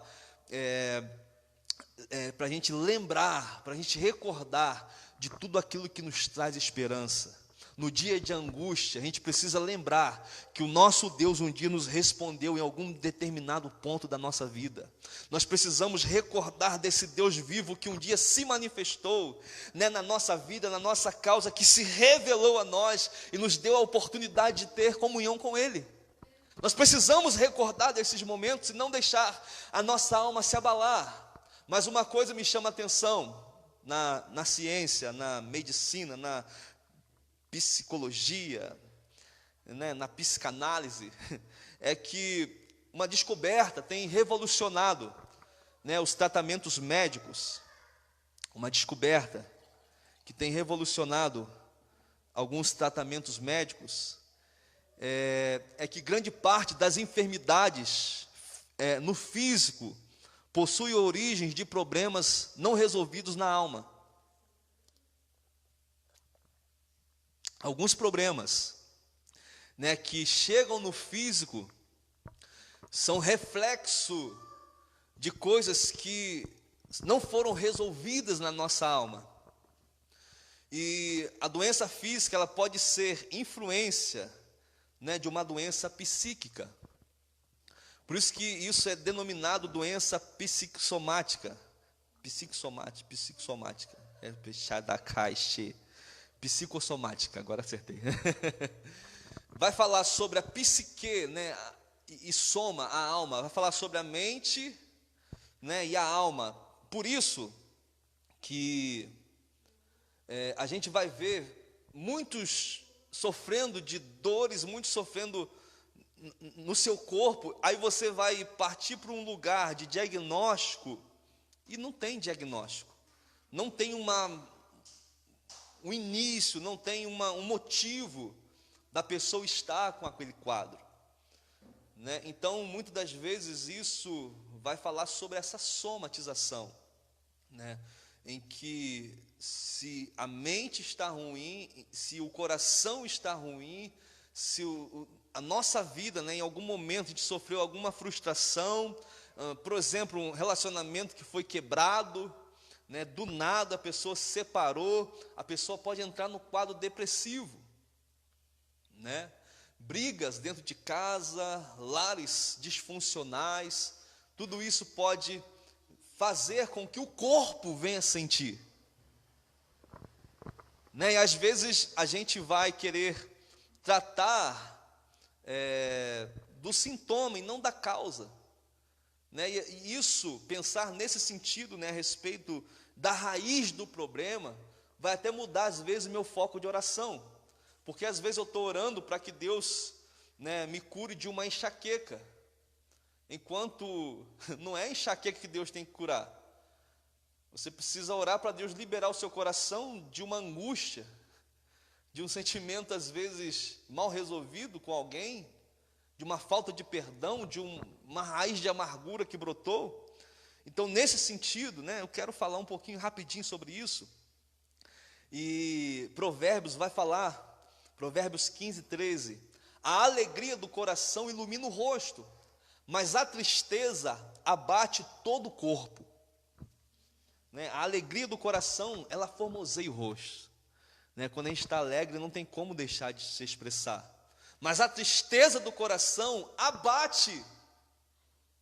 para a gente lembrar, para a gente recordar de tudo aquilo que nos traz esperança. No dia de angústia, a gente precisa lembrar que o nosso Deus um dia nos respondeu em algum determinado ponto da nossa vida. Nós precisamos recordar desse Deus vivo que um dia se manifestou, né, na nossa vida, na nossa causa, que se revelou a nós e nos deu a oportunidade de ter comunhão com Ele. Nós precisamos recordar desses momentos e não deixar a nossa alma se abalar. Mas uma coisa me chama a atenção na ciência, na medicina, na psicologia, né, na psicanálise, é que uma descoberta tem revolucionado, né, os tratamentos médicos. Uma descoberta que tem revolucionado alguns tratamentos médicos é que grande parte das enfermidades no físico possui origens de problemas não resolvidos na alma. Alguns problemas, né, que chegam no físico são reflexo de coisas que não foram resolvidas na nossa alma. E a doença física, ela pode ser influência, né, de uma doença psíquica. Por isso que isso é denominado doença psicossomática. Psicossomática. Psicossomática, agora acertei. Vai falar sobre a psique, né, e soma a alma. Vai falar sobre a mente, né, e a alma. Por isso que a gente vai ver muitos sofrendo de dores, muitos sofrendo no seu corpo. Aí você vai partir para um lugar de diagnóstico e não tem diagnóstico, não tem um início, não tem um motivo da pessoa estar com aquele quadro, né? Então, muitas das vezes isso vai falar sobre essa somatização, né, em que se a mente está ruim, se o coração está ruim, se a nossa vida, né, em algum momento a gente sofreu alguma frustração, por exemplo, um relacionamento que foi quebrado, né, do nada a pessoa se separou, a pessoa pode entrar no quadro depressivo, né? Brigas dentro de casa, lares disfuncionais, tudo isso pode fazer com que o corpo venha sentir, né? E às vezes a gente vai querer tratar do sintoma e não da causa, né? E isso, pensar nesse sentido, né, a respeito da raiz do problema, vai até mudar às vezes o meu foco de oração, porque às vezes eu estou orando para que Deus, né, me cure de uma enxaqueca, enquanto não é a enxaqueca que Deus tem que curar. Você precisa orar para Deus liberar o seu coração de uma angústia, de um sentimento às vezes mal resolvido com alguém, de uma falta de perdão, de uma raiz de amargura que brotou. Então, nesse sentido, né, eu quero falar um pouquinho rapidinho sobre isso. E Provérbios vai falar, Provérbios 15, 13: a alegria do coração ilumina o rosto, mas a tristeza abate todo o corpo. Né? A alegria do coração, ela formoseia o rosto, né? Quando a gente está alegre, não tem como deixar de se expressar. Mas a tristeza do coração abate.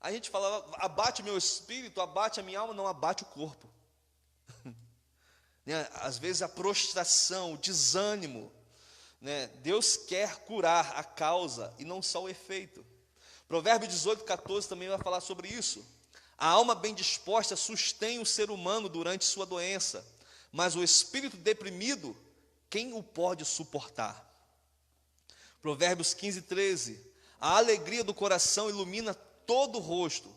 A gente fala, abate meu espírito, abate a minha alma, não abate o corpo. Né? Às vezes a prostração, o desânimo, né? Deus quer curar a causa e não só o efeito. Provérbio 18, 14 também vai falar sobre isso. A alma bem disposta sustém o ser humano durante sua doença, mas o espírito deprimido, quem o pode suportar? Provérbios 15, 13: a alegria do coração ilumina todo o rosto,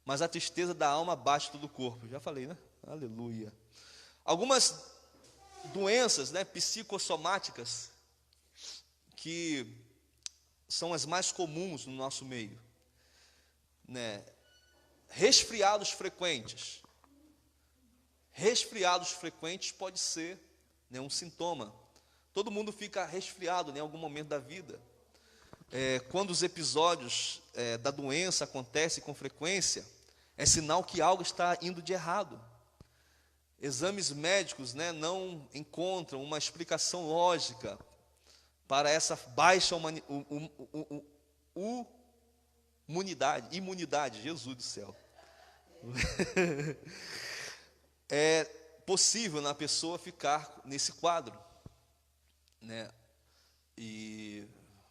mas a tristeza da alma abate todo o corpo. Já falei, né? Aleluia. Algumas doenças, né, psicossomáticas, que são as mais comuns no nosso meio, né? Resfriados frequentes. Resfriados frequentes pode ser, né, um sintoma. Todo mundo fica resfriado, né, em algum momento da vida. Quando os episódios da doença acontecem com frequência, é sinal que algo está indo de errado. Exames médicos, né, não encontram uma explicação lógica para essa baixa imunidade, Jesus do céu. É possível na pessoa ficar nesse quadro, né? E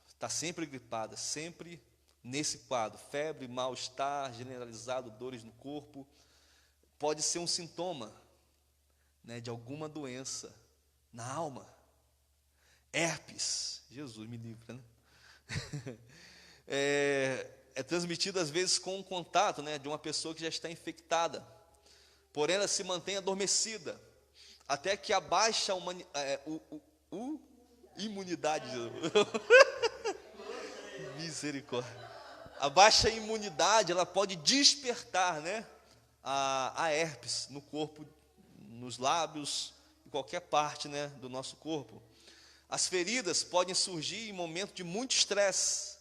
está sempre gripada, sempre nesse quadro, febre, mal-estar generalizado, dores no corpo, pode ser um sintoma, né, de alguma doença na alma. Herpes, Jesus me livre, né? É transmitido às vezes com um contato, né, de uma pessoa que já está infectada, porém ela se mantém adormecida, até que a baixa imunidade, misericórdia, a baixa imunidade, ela pode despertar, né, a herpes no corpo, nos lábios, em qualquer parte, né, do nosso corpo. As feridas podem surgir em momento de muito estresse,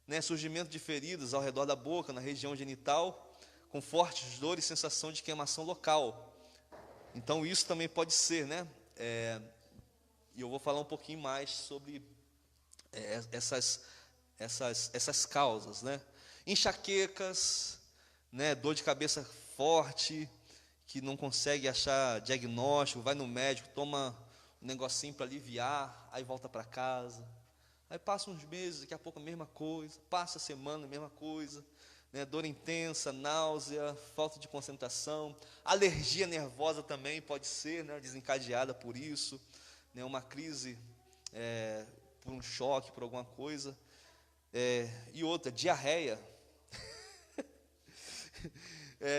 né, surgimento de feridas ao redor da boca, na região genital, com fortes dores e sensação de queimação local. Então isso também pode ser, né? E eu vou falar um pouquinho mais sobre essas causas, né? Enxaquecas, né, dor de cabeça forte, que não consegue achar diagnóstico, vai no médico, toma um negocinho para aliviar, aí volta para casa. Aí passa uns meses, daqui a pouco a mesma coisa, passa a semana, a mesma coisa, né? Dor intensa, náusea, falta de concentração, alergia nervosa também pode ser, né, desencadeada por isso, né, uma crise por um choque, por alguma coisa, e outra, diarreia,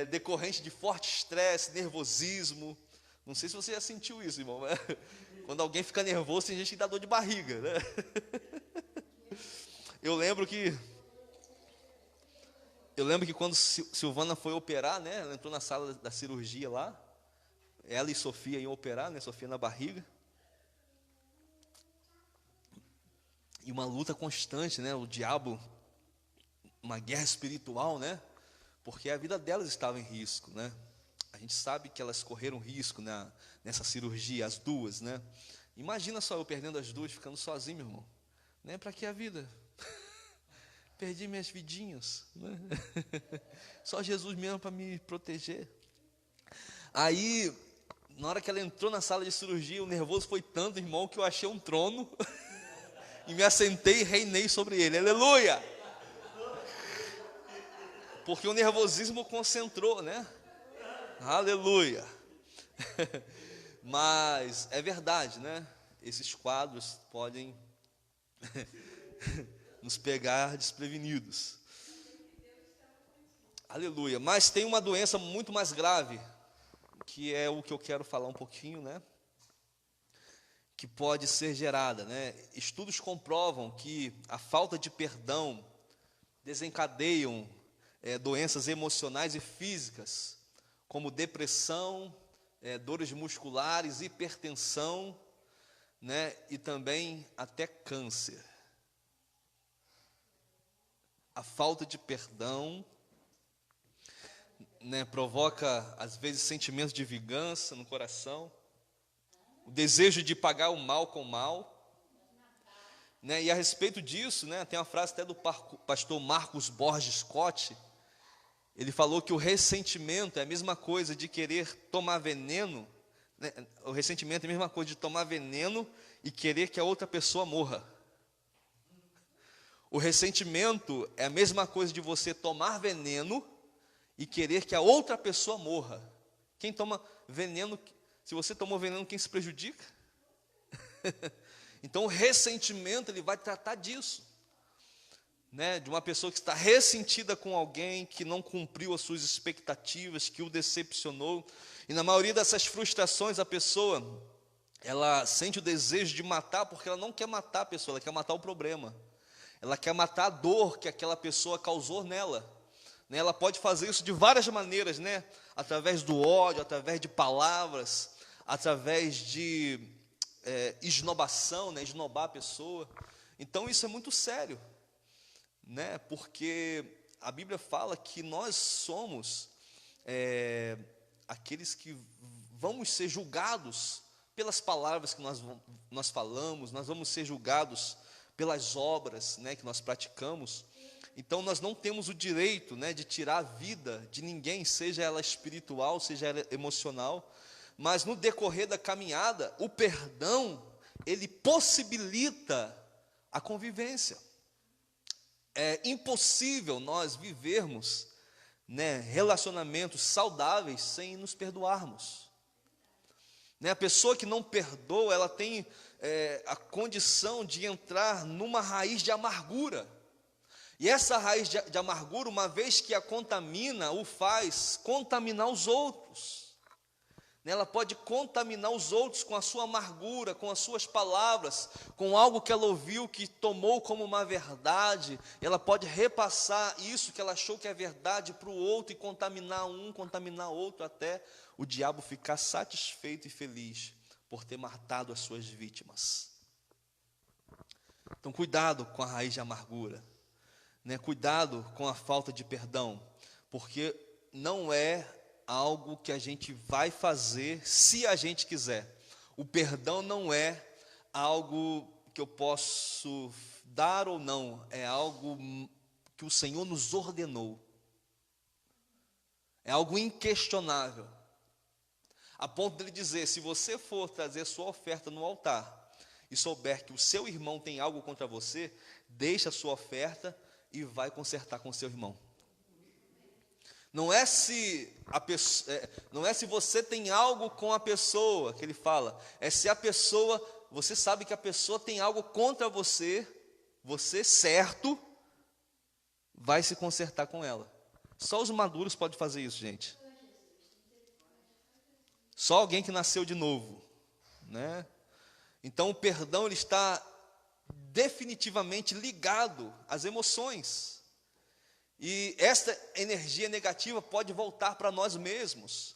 decorrente de forte estresse, nervosismo. Não sei se você já sentiu isso, irmão, mas quando alguém fica nervoso, tem gente que dá dor de barriga, né? Eu lembro que quando Silvana foi operar, né, ela entrou na sala da cirurgia lá, ela e Sofia iam operar, né, Sofia na barriga, e uma luta constante, né, o diabo, uma guerra espiritual, né, porque a vida delas estava em risco, né, a gente sabe que elas correram risco nessa cirurgia, as duas, né? Imagina só eu perdendo as duas, ficando sozinho, meu irmão. Né? Para que a vida? Perdi minhas vidinhas, né? Só Jesus mesmo para me proteger. Aí, na hora que ela entrou na sala de cirurgia, o nervoso foi tanto, irmão, que eu achei um trono e me assentei e reinei sobre ele. Aleluia! Porque o nervosismo concentrou, né? Aleluia! Mas é verdade, né? Esses quadros podem nos pegar desprevenidos. Aleluia! Mas tem uma doença muito mais grave, que é o que eu quero falar um pouquinho, né? Que pode ser gerada, né? Estudos comprovam que a falta de perdão desencadeiam doenças emocionais e físicas, como depressão, dores musculares, hipertensão, né? E também até câncer. A falta de perdão, né, provoca, às vezes, sentimentos de vingança no coração, o desejo de pagar o mal com o mal, né, e a respeito disso, né, tem uma frase até do pastor Marcos Borges Scott. Ele falou que o ressentimento é a mesma coisa de querer tomar veneno, né, o ressentimento é a mesma coisa de tomar veneno e querer que a outra pessoa morra. O ressentimento é a mesma coisa de você tomar veneno e querer que a outra pessoa morra. Quem toma veneno, se você tomou veneno, quem se prejudica? Então o ressentimento, ele vai tratar disso, né? De uma pessoa que está ressentida com alguém, que não cumpriu as suas expectativas, que o decepcionou. E na maioria dessas frustrações, a pessoa, ela sente o desejo de matar, porque ela não quer matar a pessoa, ela quer matar o problema. Ela quer matar a dor que aquela pessoa causou nela. Ela pode fazer isso de várias maneiras, né? Através do ódio, através de palavras, através de esnobação, né? Esnobar a pessoa. Então isso é muito sério, né? Porque a Bíblia fala que nós somos aqueles que vamos ser julgados pelas palavras que nós falamos, nós vamos ser julgados pelas obras, né, que nós praticamos. Então nós não temos o direito, né, de tirar a vida de ninguém, seja ela espiritual, seja ela emocional, mas no decorrer da caminhada, o perdão, ele possibilita a convivência. É impossível nós vivermos, né, relacionamentos saudáveis sem nos perdoarmos. Né, a pessoa que não perdoa, ela tem a condição de entrar numa raiz de amargura. E essa raiz de amargura, uma vez que a contamina, o faz contaminar os outros. Ela pode contaminar os outros com a sua amargura, com as suas palavras, com algo que ela ouviu, que tomou como uma verdade. Ela pode repassar isso que ela achou que é verdade para o outro e contaminar um, contaminar outro, até o diabo ficar satisfeito e feliz por ter matado as suas vítimas. Então, cuidado com a raiz de amargura. Né, cuidado com a falta de perdão, porque não é algo que a gente vai fazer se a gente quiser. O perdão não é algo que eu posso dar ou não, é algo que o Senhor nos ordenou. É algo inquestionável, a ponto de ele dizer: se você for trazer sua oferta no altar e souber que o seu irmão tem algo contra você, deixa a sua oferta e vai consertar com seu irmão. Não é se você tem algo com a pessoa que ele fala, é se a pessoa, você sabe que a pessoa tem algo contra você, você certo vai se consertar com ela. Só os maduros podem fazer isso, gente. Só alguém que nasceu de novo, né? Então o perdão, ele está definitivamente ligado às emoções. E esta energia negativa pode voltar para nós mesmos,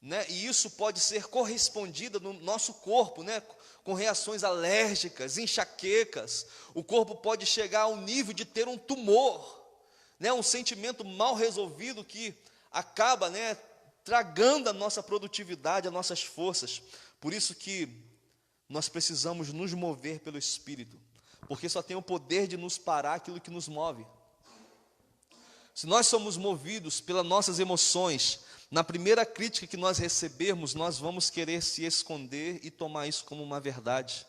né? E isso pode ser correspondido no nosso corpo, né? Com reações alérgicas, enxaquecas. O corpo pode chegar ao nível de ter um tumor, né? Um sentimento mal resolvido que acaba, né, tragando a nossa produtividade, as nossas forças. Por isso que nós precisamos nos mover pelo Espírito, porque só tem o poder de nos parar aquilo que nos move. Se nós somos movidos pelas nossas emoções, na primeira crítica que nós recebermos, nós vamos querer se esconder e tomar isso como uma verdade.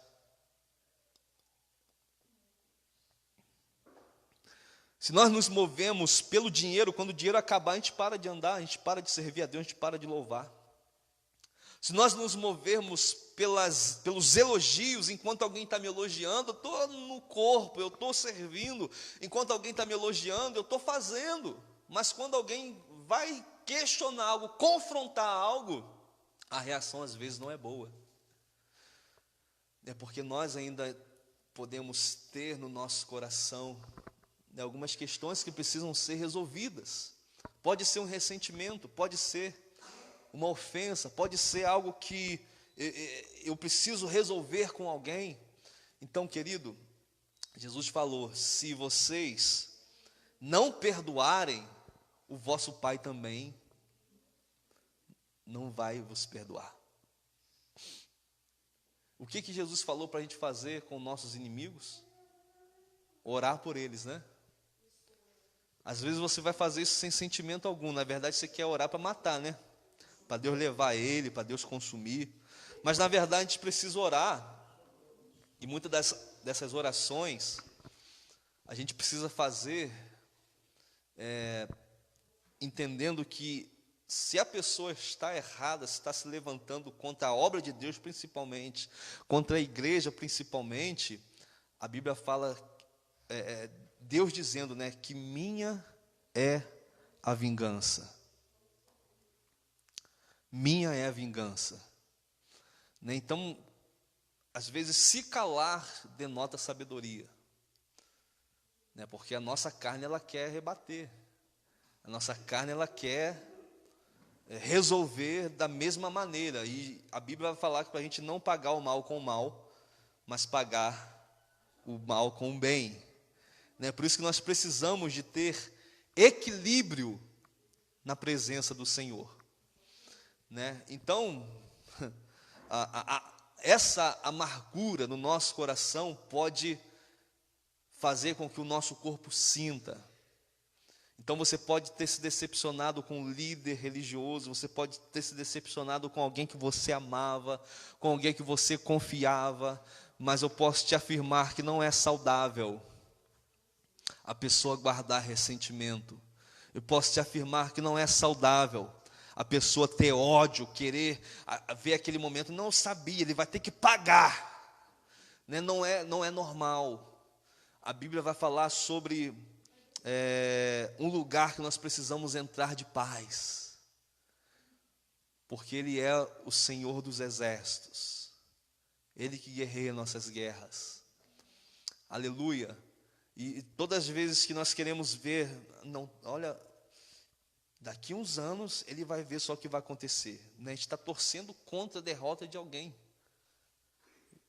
Se nós nos movemos pelo dinheiro, quando o dinheiro acabar, a gente para de andar, a gente para de servir a Deus, a gente para de louvar. Se nós nos movermos pelos elogios, enquanto alguém está me elogiando, eu estou no corpo, eu estou servindo. Enquanto alguém está me elogiando, eu estou fazendo. Mas quando alguém vai questionar algo, confrontar algo, a reação às vezes não é boa. É porque nós ainda podemos ter no nosso coração algumas questões que precisam ser resolvidas. Pode ser um ressentimento, pode ser uma ofensa, pode ser algo que eu preciso resolver com alguém. Então, querido, Jesus falou: se vocês não perdoarem, o vosso Pai também não vai vos perdoar. O que Jesus falou para a gente fazer com nossos inimigos? Orar por eles, né? Às vezes você vai fazer isso sem sentimento algum. Na verdade, você quer orar para matar, né? Para Deus levar ele, para Deus consumir. Mas na verdade a gente precisa orar. E muitas dessas orações a gente precisa fazer entendendo que se a pessoa está errada, se está se levantando contra a obra de Deus principalmente, contra a igreja principalmente, a Bíblia fala, Deus dizendo, né, que minha é a vingança. Minha é a vingança. Né? Então, às vezes, se calar denota sabedoria. Né? Porque a nossa carne, ela quer rebater. A nossa carne, ela quer resolver da mesma maneira. E a Bíblia vai falar que para a gente não pagar o mal com o mal, mas pagar o mal com o bem. Né? Por isso que nós precisamos de ter equilíbrio na presença do Senhor. Né? Então, essa amargura no nosso coração pode fazer com que o nosso corpo sinta. Então você pode ter se decepcionado com um líder religioso, você pode ter se decepcionado com alguém que você amava, com alguém que você confiava, mas eu posso te afirmar que não é saudável a pessoa guardar ressentimento. Eu posso te afirmar que não é saudável a pessoa ter ódio, querer ver aquele momento, não sabia, ele vai ter que pagar. Né? Não é normal. A Bíblia vai falar sobre um lugar que nós precisamos entrar de paz, porque Ele é o Senhor dos exércitos, Ele que guerreia nossas guerras. Aleluia. E todas as vezes que nós queremos ver, não, olha, daqui uns anos ele vai ver só o que vai acontecer. Né? A gente está torcendo contra a derrota de alguém.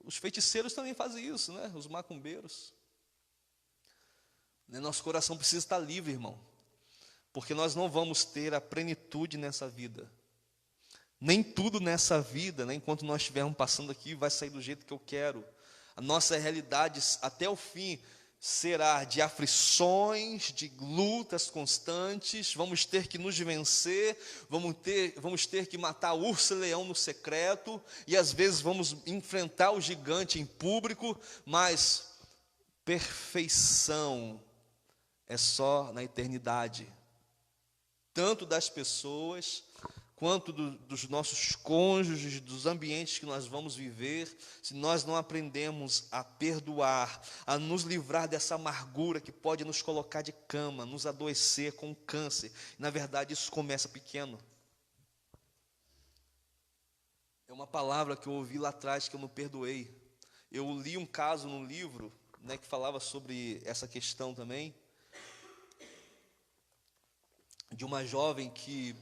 Os feiticeiros também fazem isso, né? Os macumbeiros. Né? Nosso coração precisa estar livre, irmão, porque nós não vamos ter a plenitude nessa vida. Nem tudo nessa vida, né, enquanto nós estivermos passando aqui, vai sair do jeito que eu quero. A nossa realidade até o fim será de aflições, de lutas constantes. Vamos ter que nos vencer, vamos ter que matar urso e leão no secreto, e às vezes vamos enfrentar o gigante em público, mas perfeição é só na eternidade, tanto das pessoas quanto dos nossos cônjuges, dos ambientes que nós vamos viver. Se nós não aprendemos a perdoar, a nos livrar dessa amargura que pode nos colocar de cama, nos adoecer com câncer. Na verdade, isso começa pequeno. É uma palavra que eu ouvi lá atrás que eu não perdoei. Eu li um caso num livro, né, que falava sobre essa questão também, de uma jovem que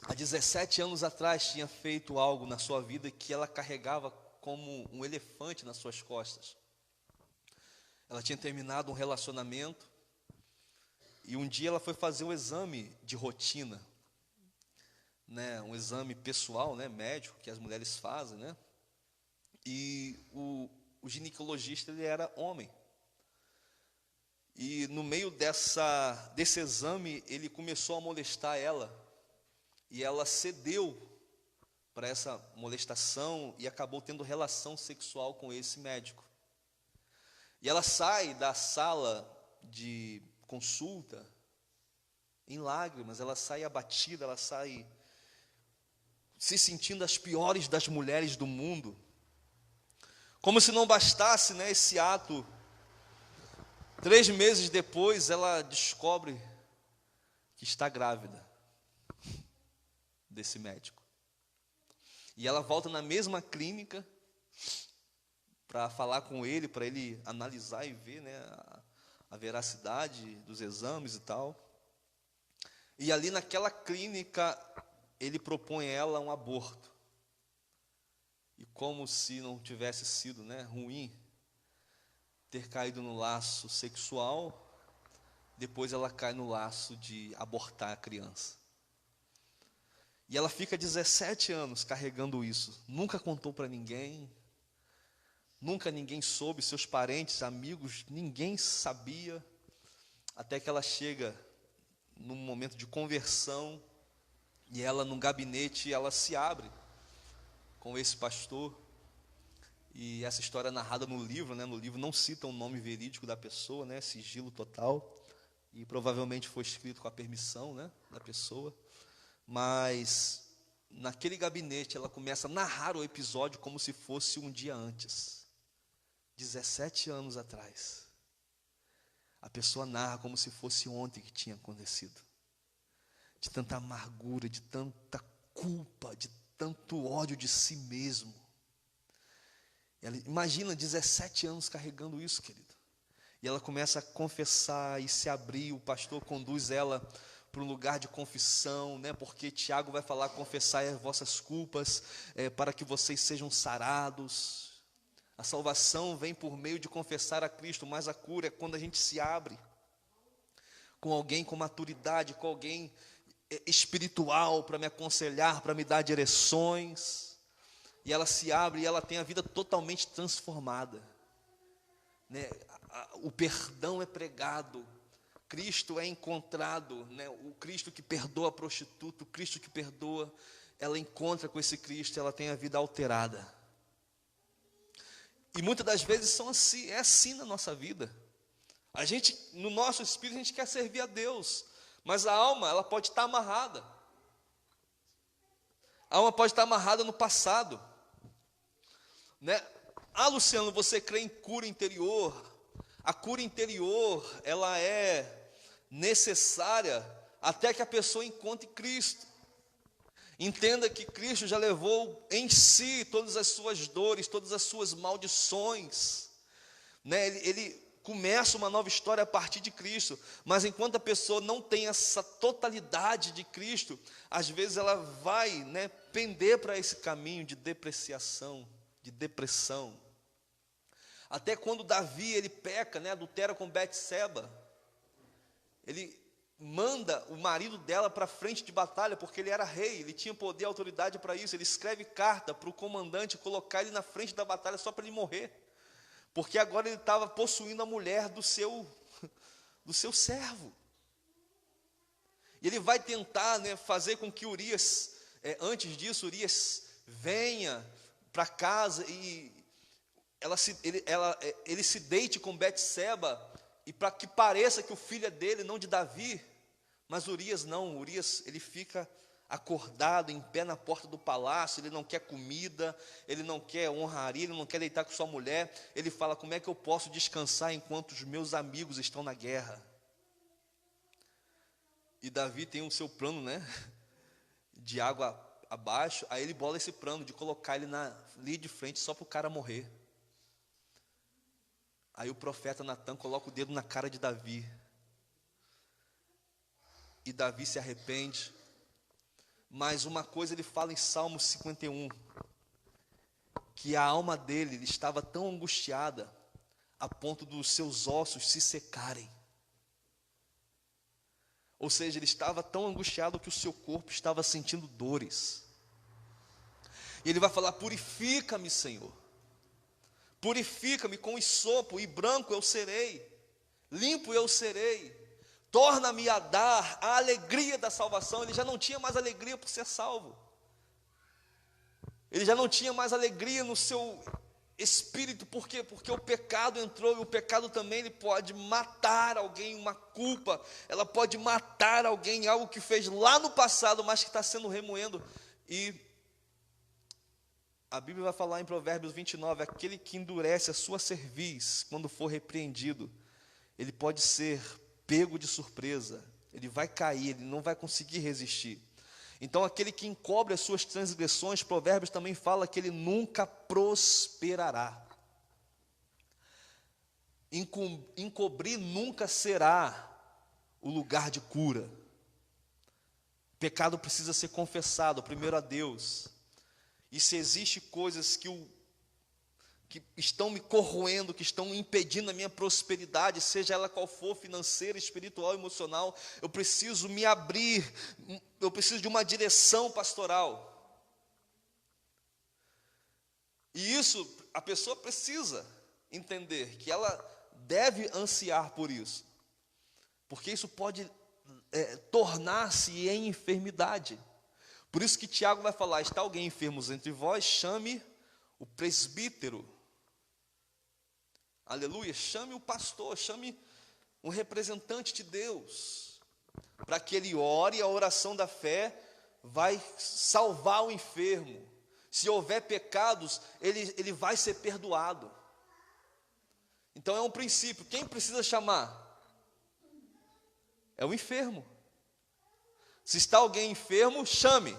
há 17 anos atrás tinha feito algo na sua vida que ela carregava como um elefante nas suas costas. Ela tinha terminado um relacionamento e um dia ela foi fazer um exame de rotina. né, um exame pessoal, né, médico, que as mulheres fazem, né? E o ginecologista, ele era homem. E no meio desse exame, ele começou a molestar ela. E ela cedeu para essa molestação e acabou tendo relação sexual com esse médico. E ela sai da sala de consulta em lágrimas, ela sai abatida, ela sai se sentindo as piores das mulheres do mundo. Como se não bastasse, né, esse ato, 3 meses depois ela descobre que está grávida desse médico. E ela volta na mesma clínica para falar com ele, para ele analisar e ver, né, a veracidade dos exames e tal. E ali naquela clínica, ele propõe a ela um aborto. E como se não tivesse sido, né, ruim ter caído no laço sexual, depois ela cai no laço de abortar a criança. E ela fica 17 anos carregando isso. Nunca contou para ninguém. Nunca ninguém soube, seus parentes, amigos, ninguém sabia. Até que ela chega num momento de conversão, e ela, num gabinete, ela se abre com esse pastor. E essa história é narrada no livro, né? No livro não cita o nome verídico da pessoa, né? Sigilo total. E provavelmente foi escrito com a permissão, né, da pessoa. Mas naquele gabinete ela começa a narrar o episódio como se fosse um dia antes. 17 anos atrás. A pessoa narra como se fosse ontem que tinha acontecido. De tanta amargura, de tanta culpa, de tanto ódio de si mesmo. Ela, imagina 17 anos carregando isso, querido. E ela começa a confessar e se abrir. O pastor conduz ela para um lugar de confissão, né? Porque Tiago vai falar: confessai as vossas culpas, para que vocês sejam sarados. A salvação vem por meio de confessar a Cristo, mas a cura é quando a gente se abre com alguém com maturidade, com alguém espiritual para me aconselhar, para me dar direções. E ela se abre e ela tem a vida totalmente transformada, né? O perdão é pregado, Cristo é encontrado, né? O Cristo que perdoa a prostituta, o Cristo que perdoa, ela encontra com esse Cristo, ela tem a vida alterada. E muitas das vezes são assim, é assim na nossa vida. A gente, no nosso espírito, a gente quer servir a Deus, mas a alma, ela pode estar amarrada. A alma pode estar amarrada no passado, né? Ah, Luciano, você crê em cura interior? A cura interior, ela é necessária até que a pessoa encontre Cristo. Entenda que Cristo já levou em si todas as suas dores, todas as suas maldições, né? Ele começa uma nova história a partir de Cristo, mas enquanto a pessoa não tem essa totalidade de Cristo, às vezes ela vai, né, pender para esse caminho de depreciação, de depressão. Até quando Davi, ele peca, né, adultera com Betseba, ele manda o marido dela para frente de batalha, porque ele era rei, ele tinha poder e autoridade para isso. Ele escreve carta para o comandante colocar ele na frente da batalha só para ele morrer, porque agora ele estava possuindo a mulher do seu servo. E ele vai tentar, né, fazer com que Urias, antes disso, Urias venha para casa e ele se deite com Betseba, e para que pareça que o filho é dele, não de Davi. Mas Urias não, Urias, ele fica acordado, em pé na porta do palácio. Ele não quer comida, ele não quer honraria, ele não quer deitar com sua mulher. Ele fala: como é que eu posso descansar enquanto os meus amigos estão na guerra? E Davi tem o seu plano, né, de água abaixo. Aí ele bola esse plano de colocar ele ali de frente só para o cara morrer. Aí o profeta Natan coloca o dedo na cara de Davi. E Davi se arrepende. Mas uma coisa ele fala em Salmo 51, que a alma dele estava tão angustiada a ponto dos seus ossos se secarem. Ou seja, ele estava tão angustiado que o seu corpo estava sentindo dores. E ele vai falar: purifica-me, Senhor. Purifica-me com hisopo, e branco eu serei, limpo eu serei. Torna-me a dar a alegria da salvação. Ele já não tinha mais alegria por ser salvo. Ele já não tinha mais alegria no seu espírito. Por quê? Porque o pecado entrou, e o pecado também ele pode matar alguém, uma culpa. Ela pode matar alguém, algo que fez lá no passado, mas que está sendo remoendo. E a Bíblia vai falar em Provérbios 29, aquele que endurece a sua cerviz, quando for repreendido, ele pode ser pego de surpresa, ele vai cair, ele não vai conseguir resistir. Então, aquele que encobre as suas transgressões, Provérbios também fala que ele nunca prosperará. Encobrir nunca será o lugar de cura. O pecado precisa ser confessado, primeiro a Deus. E se existe coisas que estão me corroendo, que estão impedindo a minha prosperidade, seja ela qual for, financeira, espiritual, emocional, eu preciso me abrir, eu preciso de uma direção pastoral. E isso, a pessoa precisa entender que ela deve ansiar por isso, porque isso pode tornar-se em enfermidade. Por isso que Tiago vai falar: está alguém enfermo entre vós, chame o presbítero. Aleluia, chame o pastor, chame um representante de Deus, para que ele ore. A oração da fé vai salvar o enfermo. Se houver pecados, ele vai ser perdoado. Então é um princípio. Quem precisa chamar? É o enfermo. Se está alguém enfermo, chame.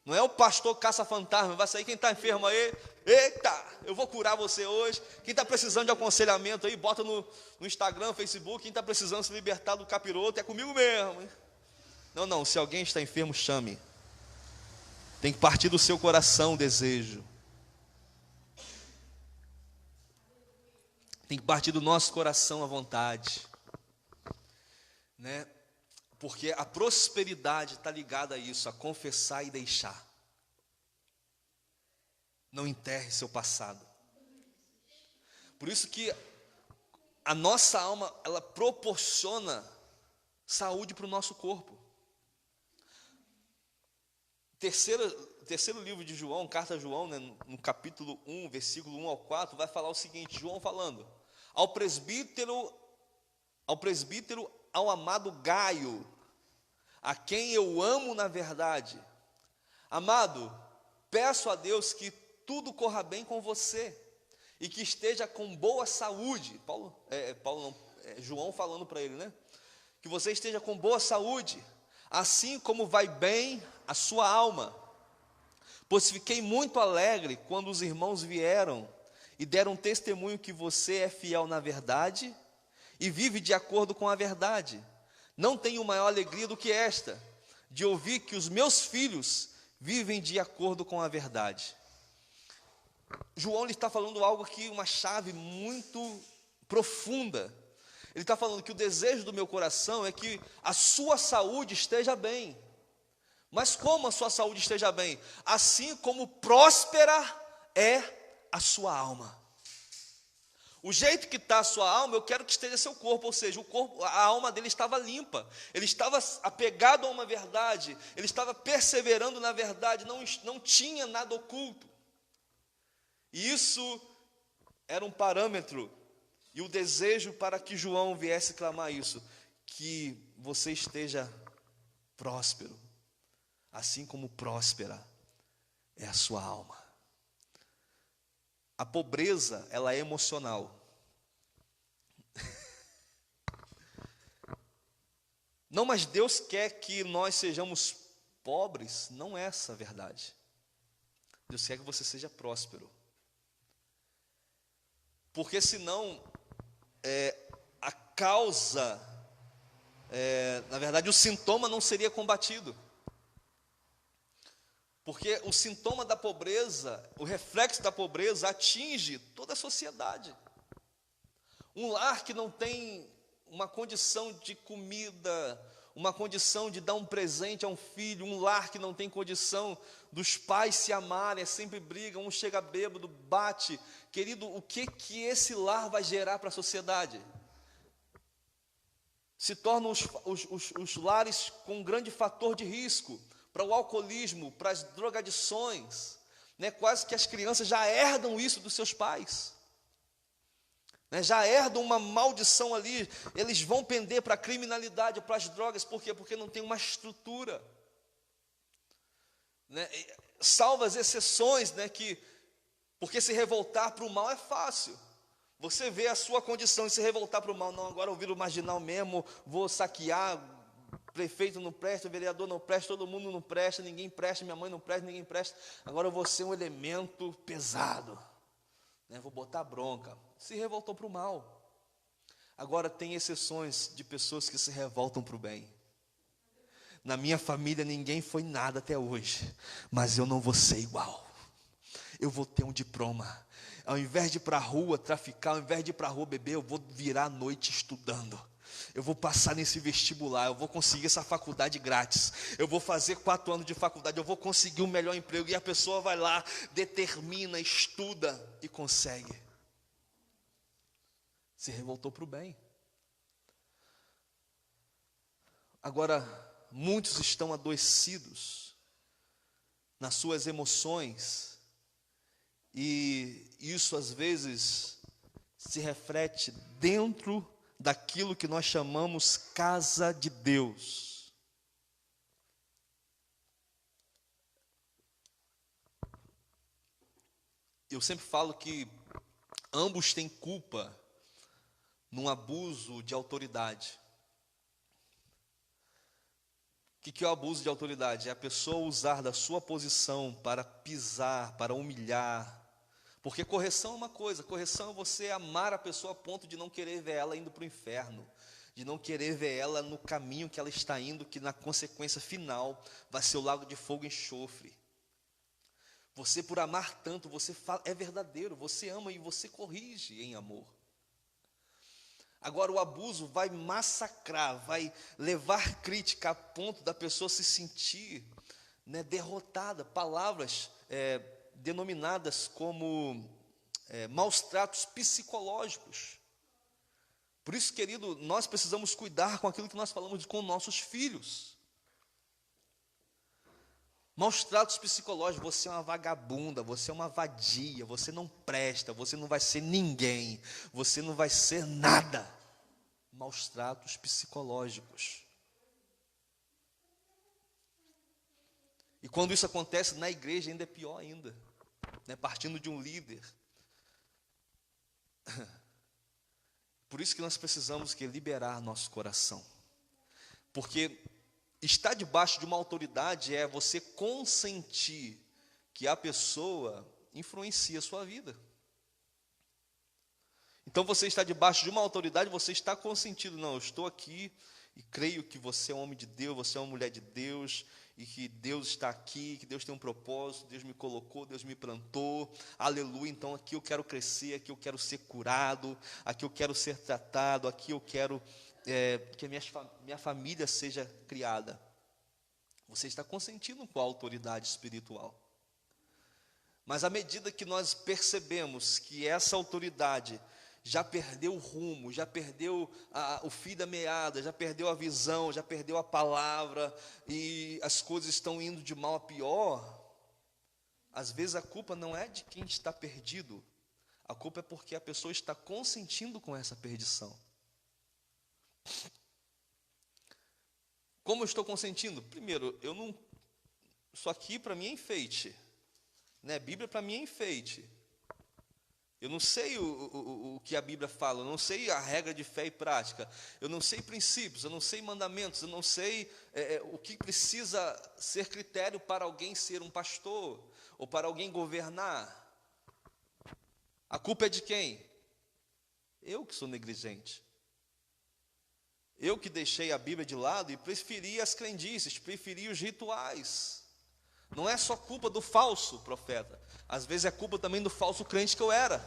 Não é o pastor caça-fantasma, vai sair quem está enfermo aí. Eita, eu vou curar você hoje. Quem está precisando de aconselhamento aí, bota no Instagram, Facebook. Quem está precisando se libertar do capiroto, é comigo mesmo. Hein? Não, se alguém está enfermo, chame. Tem que partir do seu coração o desejo. Tem que partir do nosso coração a vontade. Né? Porque a prosperidade está ligada a isso, a confessar e deixar. Não enterre seu passado. Por isso que a nossa alma, ela proporciona saúde para o nosso corpo. Terceiro livro de João, carta a João, né, no capítulo 1, versículo 1 ao 4, vai falar o seguinte: João falando: ao presbítero, ao amado Gaio, a quem eu amo na verdade. Amado, peço a Deus que tudo corra bem com você e que esteja com boa saúde. João falando para ele, né? Que você esteja com boa saúde, assim como vai bem a sua alma. Pois fiquei muito alegre quando os irmãos vieram e deram testemunho que você é fiel na verdade e vive de acordo com a verdade. Não tenho maior alegria do que esta, de ouvir que os meus filhos vivem de acordo com a verdade. João está falando algo aqui, uma chave muito profunda. Ele está falando que o desejo do meu coração é que a sua saúde esteja bem. Mas como a sua saúde esteja bem? Assim como próspera é a sua alma. O jeito que está a sua alma, eu quero que esteja seu corpo. Ou seja, a alma dele estava limpa. Ele estava apegado a uma verdade. Ele estava perseverando na verdade. Não tinha nada oculto. E isso era um parâmetro. E o desejo para que João viesse clamar isso: que você esteja próspero, assim como próspera é a sua alma. A pobreza, ela é emocional. Não, mas Deus quer que nós sejamos pobres. Não é essa a verdade. Deus quer que você seja próspero. Porque senão, a causa, na verdade o sintoma não seria combatido. Porque o sintoma da pobreza, o reflexo da pobreza atinge toda a sociedade. Um lar que não tem uma condição de comida, uma condição de dar um presente a um filho, um lar que não tem condição dos pais se amarem, sempre brigam, um chega bêbado, bate. Querido, o que esse lar vai gerar para a sociedade? Se tornam os lares com um grande fator de risco para o alcoolismo, para as drogadições, né? Quase que as crianças já herdam isso dos seus pais, né? Já herdam uma maldição ali, eles vão pender para a criminalidade, para as drogas. Por quê? Porque não tem uma estrutura, né? Salvo as exceções, né? Porque se revoltar para o mal é fácil. Você vê a sua condição e se revoltar para o mal. Não, agora eu viro marginal mesmo, vou saquear, prefeito não presta, vereador não presta, todo mundo não presta, ninguém presta, minha mãe não presta, ninguém presta. Agora eu vou ser um elemento pesado, né? Vou botar bronca. Se revoltou para o mal. Agora tem exceções de pessoas que se revoltam para o bem. Na minha família ninguém foi nada até hoje, mas eu não vou ser igual. Eu vou ter um diploma. Ao invés de ir para a rua traficar, ao invés de ir para a rua beber, eu vou virar a noite estudando. Eu vou passar nesse vestibular, eu vou conseguir essa faculdade grátis. Eu vou fazer 4 anos de faculdade, eu vou conseguir um melhor emprego. E a pessoa vai lá, determina, estuda e consegue. Se revoltou para o bem. Agora, muitos estão adoecidos nas suas emoções. E isso às vezes se reflete dentro daquilo que nós chamamos casa de Deus. Eu sempre falo que ambos têm culpa num abuso de autoridade. O que é o abuso de autoridade? É a pessoa usar da sua posição para pisar, para humilhar. Porque correção é uma coisa, correção é você amar a pessoa a ponto de não querer ver ela indo para o inferno, de não querer ver ela no caminho que ela está indo, que na consequência final vai ser o lago de fogo e enxofre. Você, por amar tanto, você fala, é verdadeiro, você ama e você corrige em amor. Agora o abuso vai massacrar, vai levar crítica a ponto da pessoa se sentir, né, derrotada. Palavras denominadas como maus tratos psicológicos. Por isso, querido, nós precisamos cuidar com aquilo que nós falamos com nossos filhos. Maus tratos psicológicos, você é uma vagabunda, você é uma vadia, você não presta, você não vai ser ninguém, você não vai ser nada. Maus tratos psicológicos. E quando isso acontece na igreja, ainda é pior ainda, né? Partindo de um líder. Por isso que nós precisamos liberar nosso coração. Porque estar debaixo de uma autoridade é você consentir que a pessoa influencie a sua vida. Então você está debaixo de uma autoridade, você está consentindo. Não, eu estou aqui e creio que você é um homem de Deus, você é uma mulher de Deus, e que Deus está aqui, que Deus tem um propósito, Deus me colocou, Deus me plantou, aleluia. Então aqui eu quero crescer, aqui eu quero ser curado, aqui eu quero ser tratado, aqui eu quero que a minha família seja criada. Você está consentindo com a autoridade espiritual. Mas à medida que nós percebemos que essa autoridade já perdeu o rumo, já perdeu o fio da meada, já perdeu a visão, já perdeu a palavra, e as coisas estão indo de mal a pior, às vezes a culpa não é de quem está perdido, a culpa é porque a pessoa está consentindo com essa perdição. Como eu estou consentindo? Primeiro, isso aqui para mim é enfeite, né? Bíblia para mim é enfeite. Eu não sei o que a Bíblia fala, eu não sei a regra de fé e prática, eu não sei princípios, eu não sei mandamentos, eu não sei o que precisa ser critério para alguém ser um pastor, ou para alguém governar. A culpa é de quem? Eu que sou negligente. Eu que deixei a Bíblia de lado e preferi as crendices, preferi os rituais. Não é só culpa do falso profeta, às vezes é culpa também do falso crente que eu era.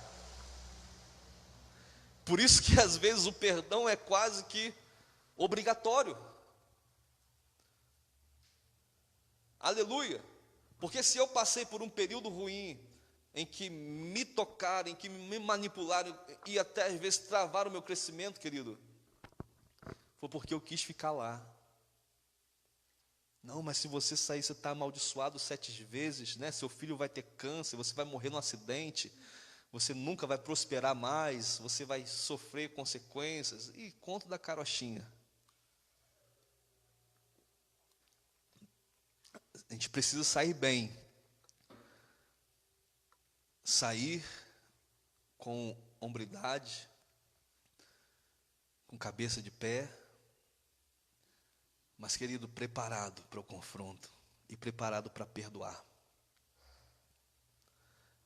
Por isso que às vezes o perdão é quase que obrigatório. Aleluia. Porque se eu passei por um período ruim, em que me tocaram, em que me manipularam, e até às vezes travaram o meu crescimento, querido, foi porque eu quis ficar lá. Não, mas se você sair, você está amaldiçoado 7 vezes, né? Seu filho vai ter câncer, você vai morrer num acidente, você nunca vai prosperar mais, você vai sofrer consequências. E conto da carochinha. A gente precisa sair bem. Sair com hombridade, com cabeça de pé, mas, querido, preparado para o confronto e preparado para perdoar.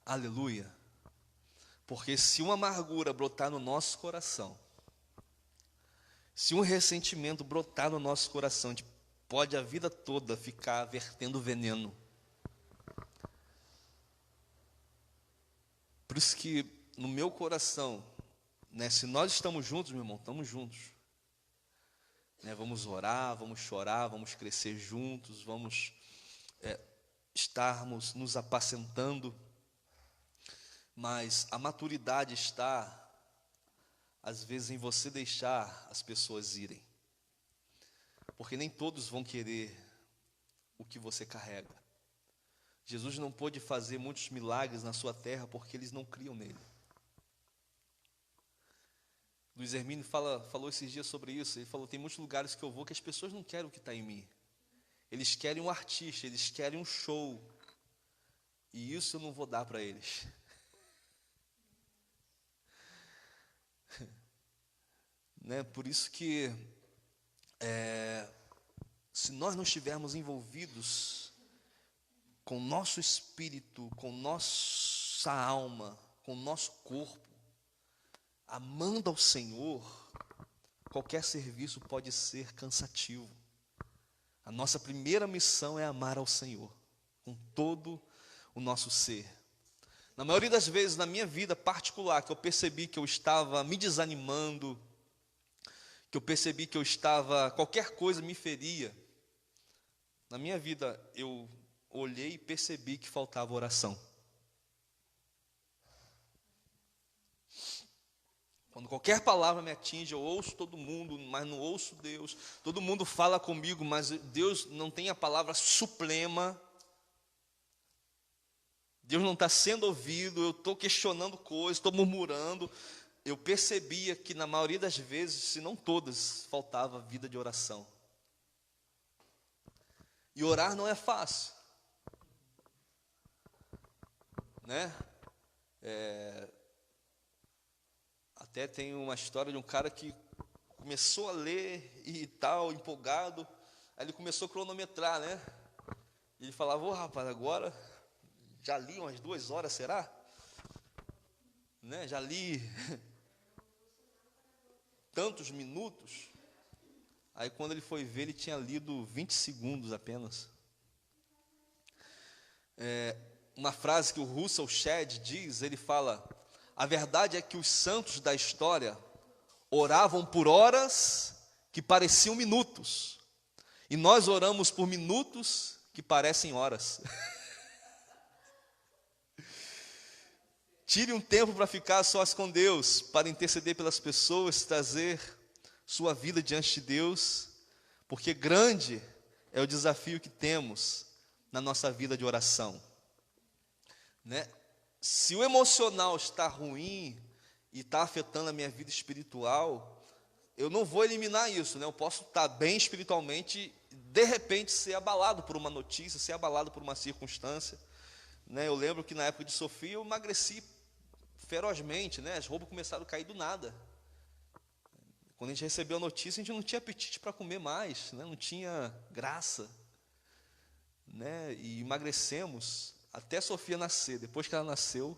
Aleluia. Porque se uma amargura brotar no nosso coração, se um ressentimento brotar no nosso coração, a gente pode a vida toda ficar vertendo veneno. Por isso que no meu coração, né, se nós estamos juntos, meu irmão, estamos juntos. Né, vamos orar, vamos chorar, vamos crescer juntos, vamos estarmos nos apacentando. Mas a maturidade está, às vezes, em você deixar as pessoas irem. Porque nem todos vão querer o que você carrega. Jesus não pôde fazer muitos milagres na sua terra porque eles não criam nele. Luiz Hermínio falou esses dias sobre isso. Ele falou, tem muitos lugares que eu vou que as pessoas não querem o que está em mim. Eles querem um artista, eles querem um show. E isso eu não vou dar para eles. Né? Por isso que, se nós não estivermos envolvidos com o nosso espírito, com nossa alma, com o nosso corpo, amando ao Senhor, qualquer serviço pode ser cansativo. A nossa primeira missão é amar ao Senhor, com todo o nosso ser. Na maioria das vezes, na minha vida particular, que eu percebi que eu estava me desanimando, que eu percebi que qualquer coisa me feria, na minha vida eu olhei e percebi que faltava oração. Quando qualquer palavra me atinge, eu ouço todo mundo, mas não ouço Deus. Todo mundo fala comigo, mas Deus não tem a palavra suprema. Deus não está sendo ouvido, eu estou questionando coisas, estou murmurando. Eu percebia que na maioria das vezes, se não todas, faltava vida de oração. E orar não é fácil. Né? Até tem uma história de um cara que começou a ler e tal, empolgado. Aí ele começou a cronometrar, né? E ele falava, rapaz, agora já li umas 2 horas, será? Né? Já li tantos minutos. Aí quando ele foi ver, ele tinha lido 20 segundos apenas. Uma frase que o Russell Shedd diz, ele fala, a verdade é que os santos da história oravam por horas que pareciam minutos, e nós oramos por minutos que parecem horas. Tire um tempo para ficar a sós com Deus, para interceder pelas pessoas, trazer sua vida diante de Deus, porque grande é o desafio que temos na nossa vida de oração. Né? Se o emocional está ruim e está afetando a minha vida espiritual, eu não vou eliminar isso, né? Eu posso estar bem espiritualmente e de repente ser abalado por uma notícia, ser abalado por uma circunstância, né? Eu lembro que na época de Sofia eu emagreci ferozmente, né? As roupas começaram a cair do nada. Quando a gente recebeu a notícia, a gente não tinha apetite para comer mais, né? Não tinha graça, né? E emagrecemos até a Sofia nascer. Depois que ela nasceu,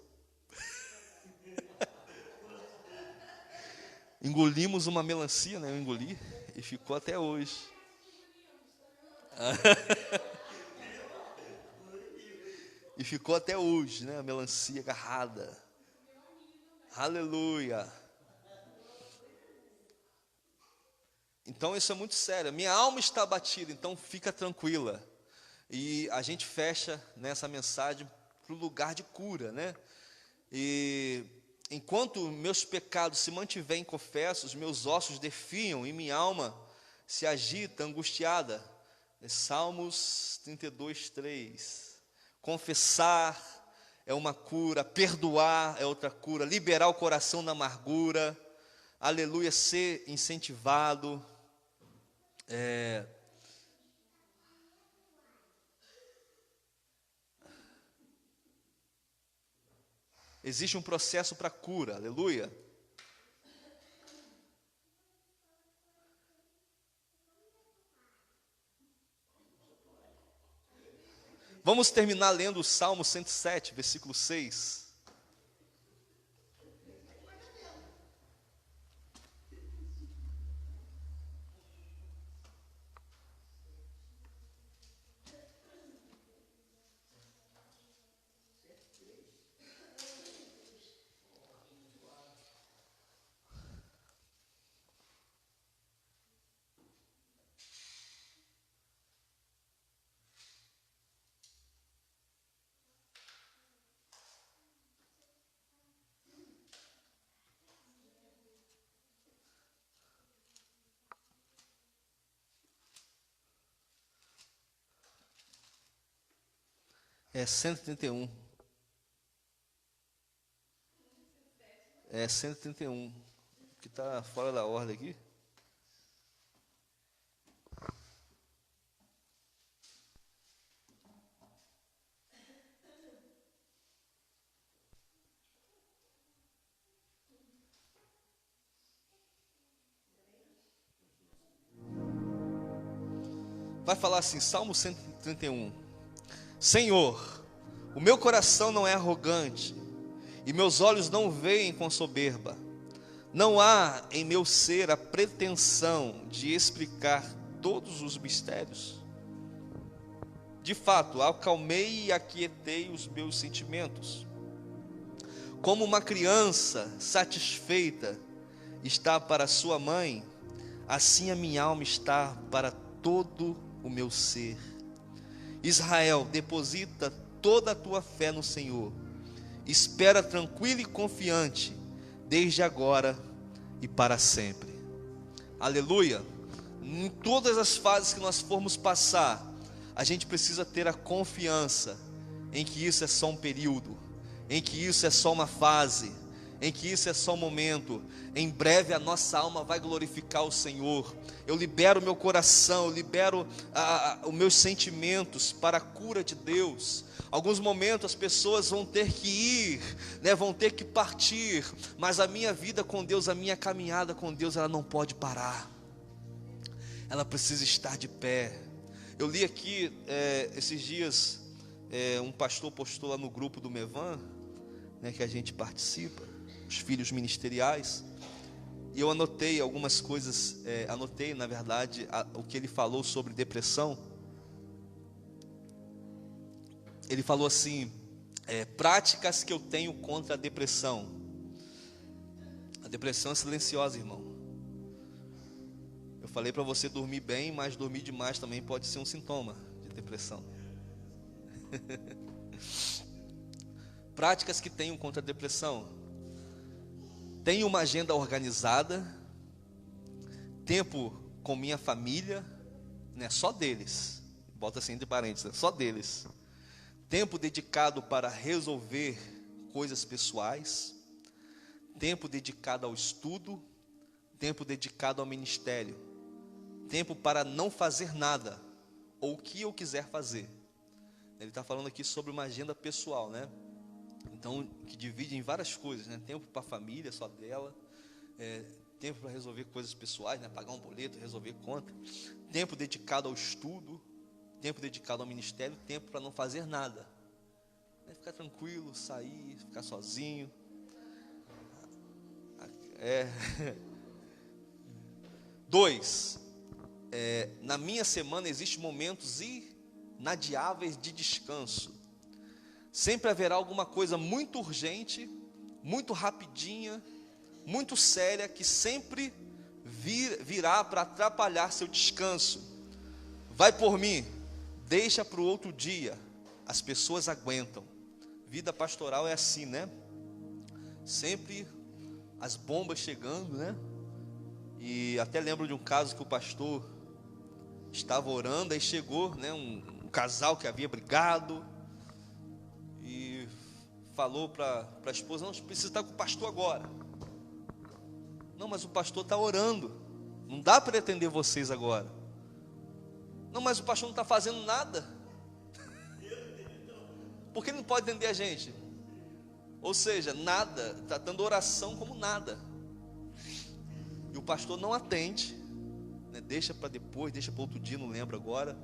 engolimos uma melancia, né? Eu engoli e ficou até hoje. E ficou até hoje, né? A melancia agarrada. Aleluia. Então isso é muito sério. Minha alma está abatida, então fica tranquila. E a gente fecha nessa mensagem para o lugar de cura, né? E enquanto meus pecados se mantiverem confessos, meus ossos definham e minha alma se agita, angustiada. Salmos 32, 3. Confessar é uma cura, perdoar é outra cura, liberar o coração da amargura, aleluia, ser incentivado. Existe um processo para cura, aleluia. Vamos terminar lendo o Salmo 107, versículo 6. É 131. É 131. Que está fora da ordem aqui. Vai falar assim, Salmo 131. Senhor, o meu coração não é arrogante, e meus olhos não veem com soberba. Não há em meu ser a pretensão de explicar todos os mistérios. De fato, acalmei e aquietei os meus sentimentos. Como uma criança satisfeita está para sua mãe, assim a minha alma está para todo o meu ser. Israel, deposita toda a tua fé no Senhor. Espera tranquilo e confiante, desde agora e para sempre. Aleluia. Em todas as fases que nós formos passar, a gente precisa ter a confiança em que isso é só um período, em que isso é só uma fase, em que isso é só um momento. Em breve a nossa alma vai glorificar o Senhor. Eu libero o meu coração, eu libero os meus sentimentos para a cura de Deus. Alguns momentos as pessoas vão ter que ir, né, vão ter que partir, mas a minha vida com Deus, a minha caminhada com Deus, ela não pode parar. Ela precisa estar de pé. Eu li aqui esses dias, um pastor postou lá no grupo do Mevan, né, que a gente participa, os filhos ministeriais, e eu anotei algumas coisas, anotei na verdade o que ele falou sobre depressão. Ele falou assim, práticas que eu tenho contra a depressão. A depressão é silenciosa, irmão. Eu falei para você dormir bem, mas dormir demais também pode ser um sintoma de depressão. Práticas que tenho contra a depressão. Tenho uma agenda organizada, tempo com minha família, né, só deles, bota assim entre parênteses, né, só deles. Tempo dedicado para resolver coisas pessoais, tempo dedicado ao estudo, tempo dedicado ao ministério, tempo para não fazer nada, ou o que eu quiser fazer. Ele está falando aqui sobre uma agenda pessoal, né? Então, que divide em várias coisas, né? Tempo para a família, só dela, tempo para resolver coisas pessoais, né? Pagar um boleto, resolver conta, tempo dedicado ao estudo, tempo dedicado ao ministério, tempo para não fazer nada, ficar tranquilo, sair, ficar sozinho. 2, na minha semana existem momentos inadiáveis de descanso. Sempre haverá alguma coisa muito urgente, muito rapidinha, muito séria, que sempre virá para atrapalhar seu descanso. Vai por mim, deixa para o outro dia. As pessoas aguentam. Vida pastoral é assim, né? Sempre as bombas chegando, né? E até lembro de um caso que o pastor estava orando, aí chegou, né, um casal que havia brigado e falou para a esposa: não, precisa estar com o pastor agora. Não, mas o pastor está orando, não dá para atender vocês agora. Não, mas o pastor não está fazendo nada. Por que não pode atender a gente? Ou seja, nada, tratando oração como nada. E o pastor não atende, né? Deixa para depois, deixa para outro dia, não lembro agora.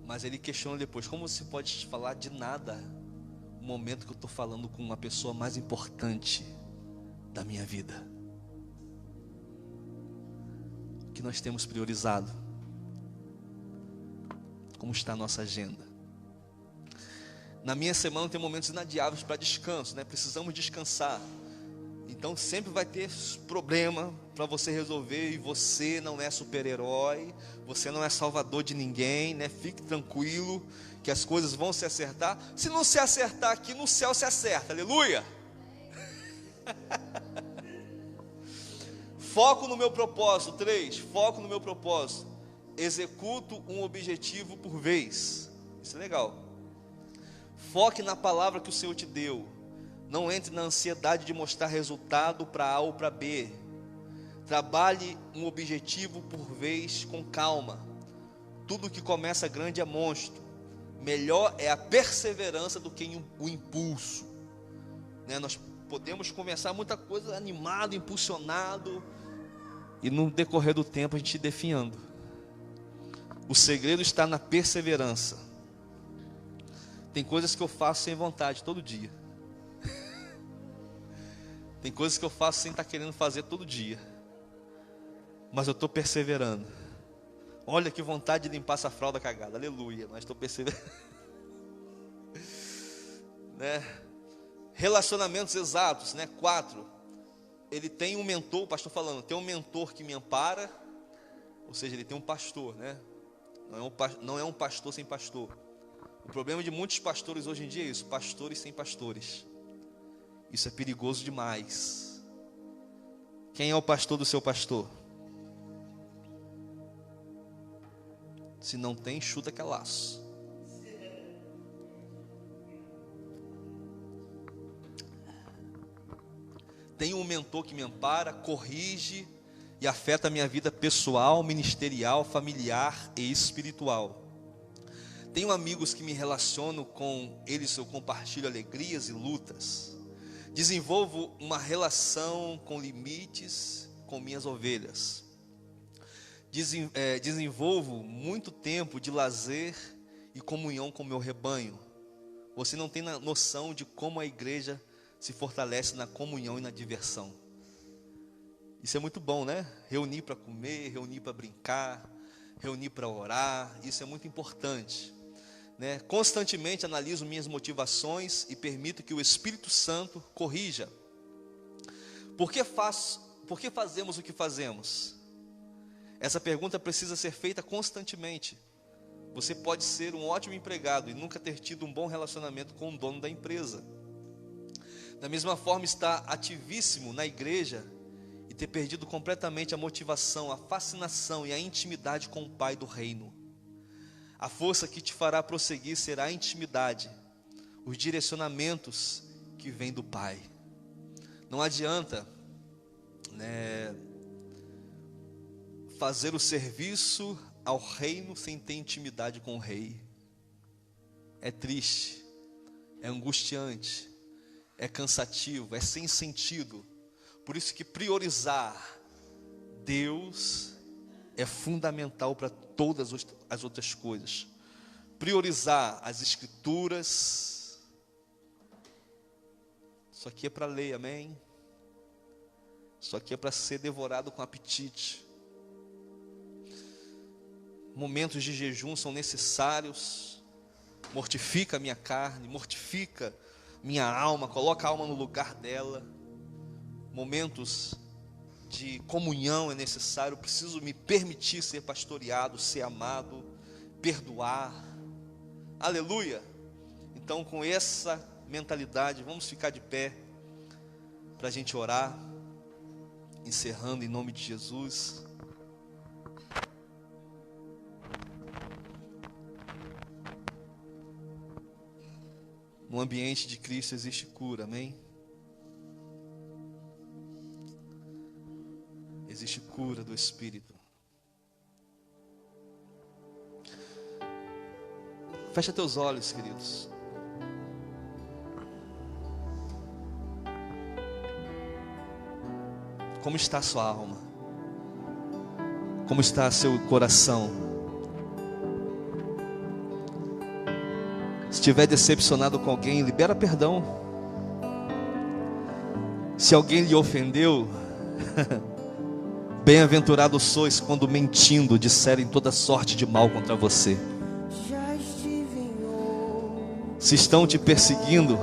Mas ele questiona depois: como você pode falar de nada no momento que eu estou falando com uma pessoa mais importante da minha vida? O que nós temos priorizado? Como está a nossa agenda? Na minha semana tem momentos inadiáveis para descanso, né? Precisamos descansar. Então sempre vai ter problema para você resolver, e você não é super-herói, você não é salvador de ninguém, né? Fique tranquilo que as coisas vão se acertar. Se não se acertar aqui, no céu se acerta, aleluia. Foco no meu propósito. 3, foco no meu propósito. Executo um objetivo por vez. Isso é legal. Foque na palavra que o Senhor te deu. Não entre na ansiedade de mostrar resultado para A ou para B. Trabalhe um objetivo por vez com calma. Tudo que começa grande é monstro. Melhor é a perseverança do que o impulso, né? Nós podemos começar muita coisa animado, impulsionado, e no decorrer do tempo a gente definhando. O segredo está na perseverança. Tem coisas que eu faço sem vontade todo dia. Tem coisas que eu faço sem estar querendo fazer todo dia, mas eu estou perseverando. Olha que vontade de limpar essa fralda cagada, aleluia, mas estou perseverando. Né? Relacionamentos exatos, né? 4, ele tem um mentor, o pastor falando, tem um mentor que me ampara, ou seja, ele tem um pastor, né? Não é um pastor sem pastor. O problema de muitos pastores hoje em dia é isso: pastores sem pastores. Isso é perigoso demais. Quem é o pastor do seu pastor? Se não tem, chuta que é laço. Tenho um mentor que me ampara, corrige e afeta a minha vida pessoal, ministerial, familiar e espiritual. Tenho amigos que me relaciono com eles, eu compartilho alegrias e lutas. Desenvolvo uma relação com limites com minhas ovelhas. Desenvolvo muito tempo de lazer e comunhão com meu rebanho. Você não tem noção de como a igreja se fortalece na comunhão e na diversão. Isso é muito bom, né? Reunir para comer, reunir para brincar, reunir para orar. Isso é muito importante, né? Constantemente analiso minhas motivações e permito que o Espírito Santo corrija. Por que fazemos o que fazemos? Essa pergunta precisa ser feita constantemente. Você pode ser um ótimo empregado e nunca ter tido um bom relacionamento com o dono da empresa. Da mesma forma, estar ativíssimo na igreja e ter perdido completamente a motivação, a fascinação e a intimidade com o Pai do Reino. A força que te fará prosseguir será a intimidade, os direcionamentos que vêm do Pai. Não adianta, né, fazer o serviço ao reino sem ter intimidade com o Rei. É triste, é angustiante, é cansativo, é sem sentido. Por isso que priorizar Deus é fundamental para todas as outras coisas. Priorizar as Escrituras. Isso aqui é para ler, amém? Isso aqui é para ser devorado com apetite. Momentos de jejum são necessários. Mortifica a minha carne, mortifica minha alma, coloca a alma no lugar dela. Momentos de comunhão é necessário. Eu preciso me permitir ser pastoreado, ser amado, perdoar. Aleluia. Então, com essa mentalidade, vamos ficar de pé para a gente orar, encerrando em nome de Jesus. No ambiente de Cristo existe cura, amém? Existe cura do Espírito. Fecha teus olhos, queridos. Como está a sua alma? Como está seu coração? Se estiver decepcionado com alguém, libera perdão. Se alguém lhe ofendeu, bem-aventurados sois quando mentindo disserem toda sorte de mal contra você. Se estão te perseguindo,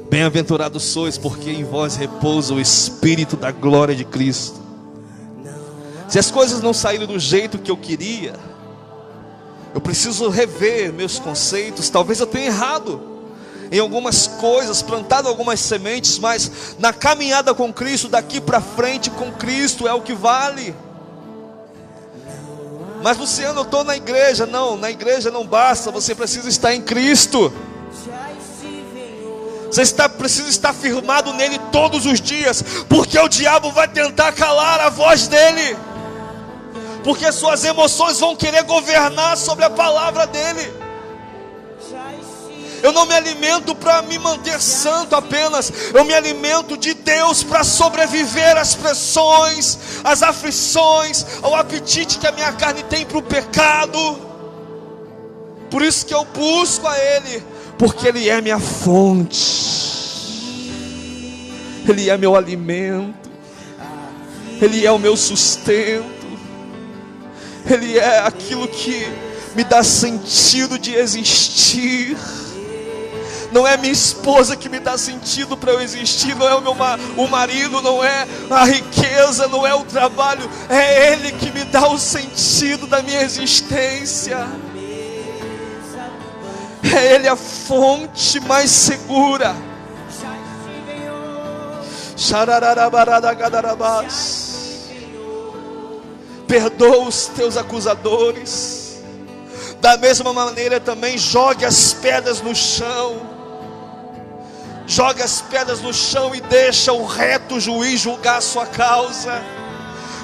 bem-aventurados sois, porque em vós repousa o Espírito da glória de Cristo. Se as coisas não saíram do jeito que eu queria, eu preciso rever meus conceitos. Talvez eu tenha errado em algumas coisas, plantado algumas sementes, mas na caminhada com Cristo, daqui para frente com Cristo é o que vale. Mas Luciano, eu estou na igreja. Não, na igreja não basta, você precisa estar em Cristo. Você precisa estar firmado nele todos os dias, porque o diabo vai tentar calar a voz dele, porque suas emoções vão querer governar sobre a palavra dele. Eu não me alimento para me manter santo apenas, eu me alimento de Deus para sobreviver às pressões, às aflições, ao apetite que a minha carne tem para o pecado. Por isso que eu busco a Ele, porque Ele é minha fonte, Ele é meu alimento, Ele é o meu sustento, Ele é aquilo que me dá sentido de existir. Não é minha esposa que me dá sentido para eu existir, não é o marido, não é a riqueza, não é o trabalho, é Ele que me dá o sentido da minha existência. É Ele a fonte mais segura. Perdoa os teus acusadores. Da mesma maneira também jogue as pedras no chão. Jogue as pedras no chão e deixa o reto juiz julgar a sua causa.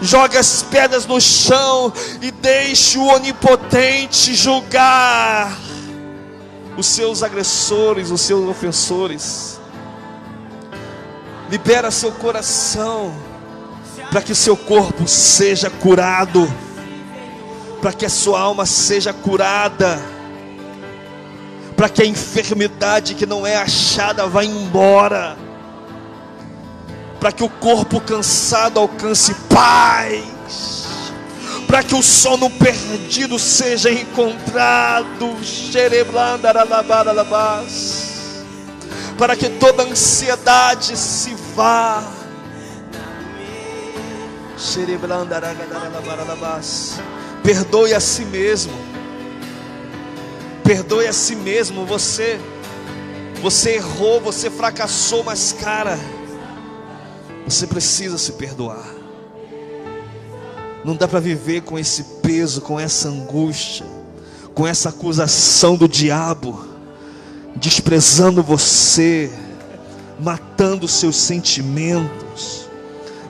Jogue as pedras no chão e deixe o onipotente julgar os seus agressores, os seus ofensores. Libera seu coração para que seu corpo seja curado, para que a sua alma seja curada, para que a enfermidade que não é achada vá embora, para que o corpo cansado alcance paz, para que o sono perdido seja encontrado, para que toda ansiedade se vá. Perdoe a si mesmo. Perdoe a si mesmo. Você errou, você fracassou, mas cara, você precisa se perdoar. Não dá para viver com esse peso, com essa angústia, com essa acusação do diabo, desprezando você, matando os seus sentimentos,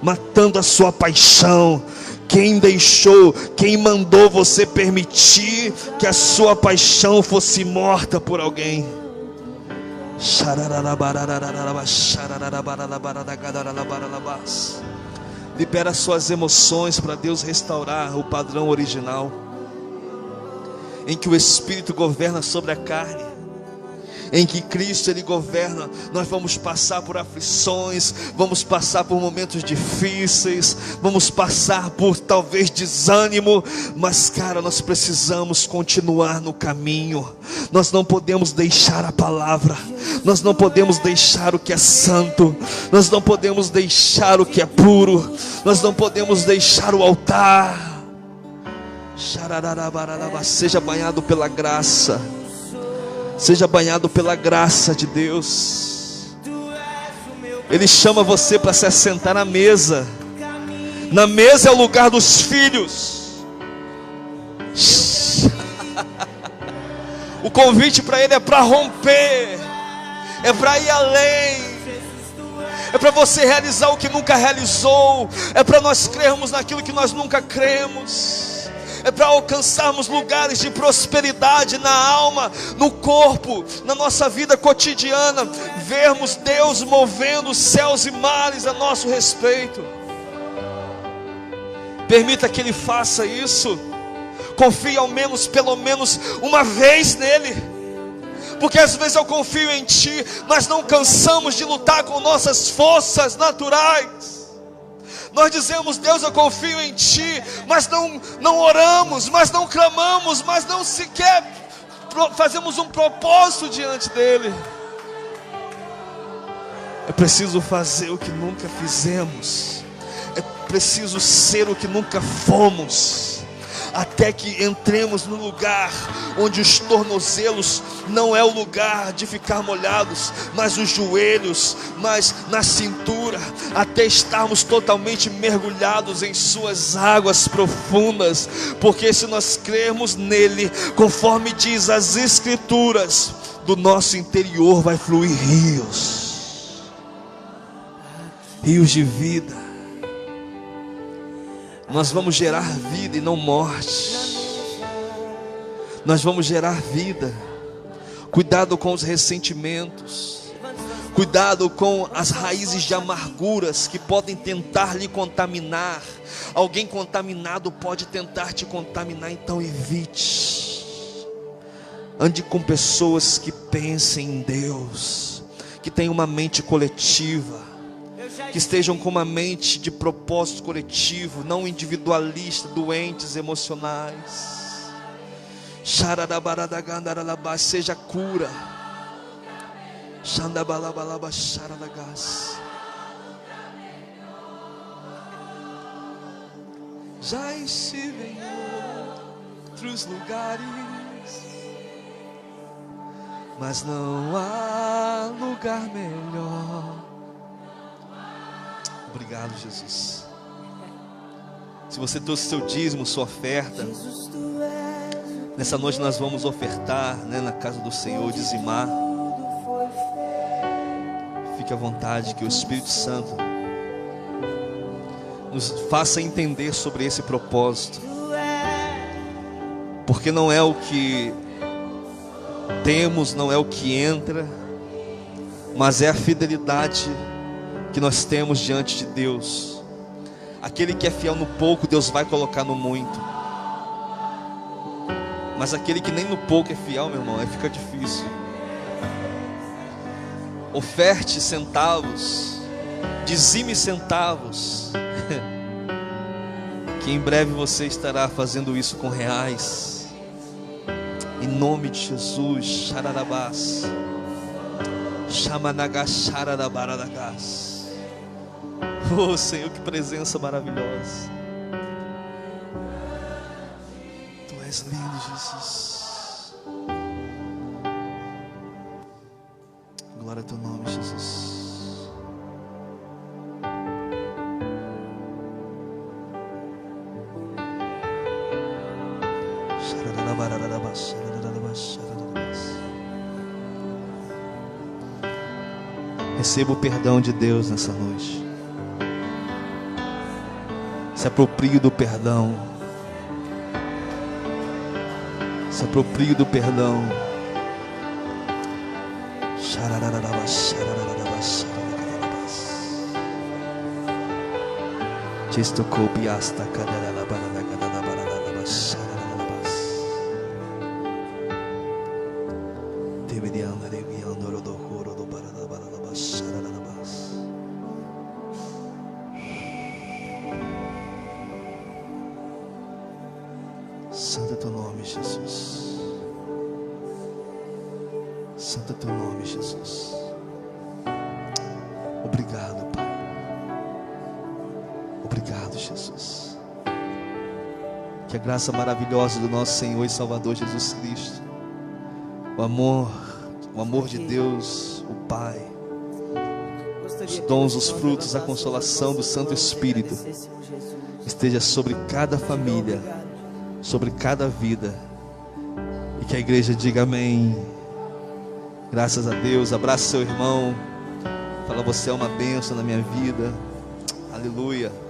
matando a sua paixão. Quem deixou, quem mandou você permitir que a sua paixão fosse morta por alguém? Libera suas emoções para Deus restaurar o padrão original, em que o Espírito governa sobre a carne, em que Cristo Ele governa, nós vamos passar por aflições, vamos passar por momentos difíceis, vamos passar por talvez desânimo, mas cara, nós precisamos continuar no caminho. Nós não podemos deixar a palavra, nós não podemos deixar o que é santo, nós não podemos deixar o que é puro, nós não podemos deixar o altar. Seja banhado pela graça, seja banhado pela graça de Deus. Ele chama você para se assentar na mesa. Na mesa é o lugar dos filhos. O convite para Ele é para romper, é para ir além, é para você realizar o que nunca realizou, é para nós crermos naquilo que nós nunca cremos, é para alcançarmos lugares de prosperidade na alma, no corpo, na nossa vida cotidiana, vermos Deus movendo céus e mares a nosso respeito. Permita que Ele faça isso. Confie ao menos, pelo menos uma vez nele, porque às vezes eu confio em Ti, nós não cansamos de lutar com nossas forças naturais. Nós dizemos: Deus, eu confio em Ti, mas não oramos, mas não clamamos, mas não sequer fazemos um propósito diante dEle. É preciso fazer o que nunca fizemos, é preciso ser o que nunca fomos, até que entremos no lugar onde os tornozelos não é o lugar de ficar molhados, mas os joelhos, mas na cintura, até estarmos totalmente mergulhados em suas águas profundas, porque se nós crermos nele, conforme diz as Escrituras, do nosso interior vai fluir rios de vida. Nós vamos gerar vida e não morte. Nós vamos gerar vida. Cuidado com os ressentimentos. Cuidado com as raízes de amarguras que podem tentar lhe contaminar. Alguém contaminado pode tentar te contaminar, então evite. Ande com pessoas que pensem em Deus, que tenham uma mente coletiva, que estejam com uma mente de propósito coletivo, não individualista, doentes emocionais. Seja cura. Já estive em outros lugares, mas não há lugar melhor. Obrigado, Jesus. Se você trouxe seu dízimo, sua oferta, nessa noite nós vamos ofertar, na casa do Senhor, dizimar. Fique à vontade, que o Espírito Santo nos faça entender sobre esse propósito, porque não é o que temos, não é o que entra, mas é a fidelidade que nós temos diante de Deus. Aquele que é fiel no pouco, Deus vai colocar no muito. Mas aquele que nem no pouco é fiel, meu irmão, aí fica difícil. Oferte centavos, dizime centavos, que em breve você estará fazendo isso com reais. Em nome de Jesus. Xararabás, Xamanagachararabaragás. Oh Senhor, que presença maravilhosa. Tu és lindo, Jesus. Glória ao teu nome, Jesus. Receba o perdão de Deus nessa noite. Se aproprie do perdão. Se aproprie do perdão. Santo é teu nome, Jesus. Santo é teu nome, Jesus. Obrigado, Pai. Obrigado, Jesus. Que a graça maravilhosa do nosso Senhor e Salvador Jesus Cristo, o amor de Deus, o Pai, os dons, os frutos, a consolação do Santo Espírito esteja sobre cada família, sobre cada vida, e que a igreja diga amém. Graças a Deus. Abraça seu irmão, fala: você é uma bênção na minha vida. Aleluia.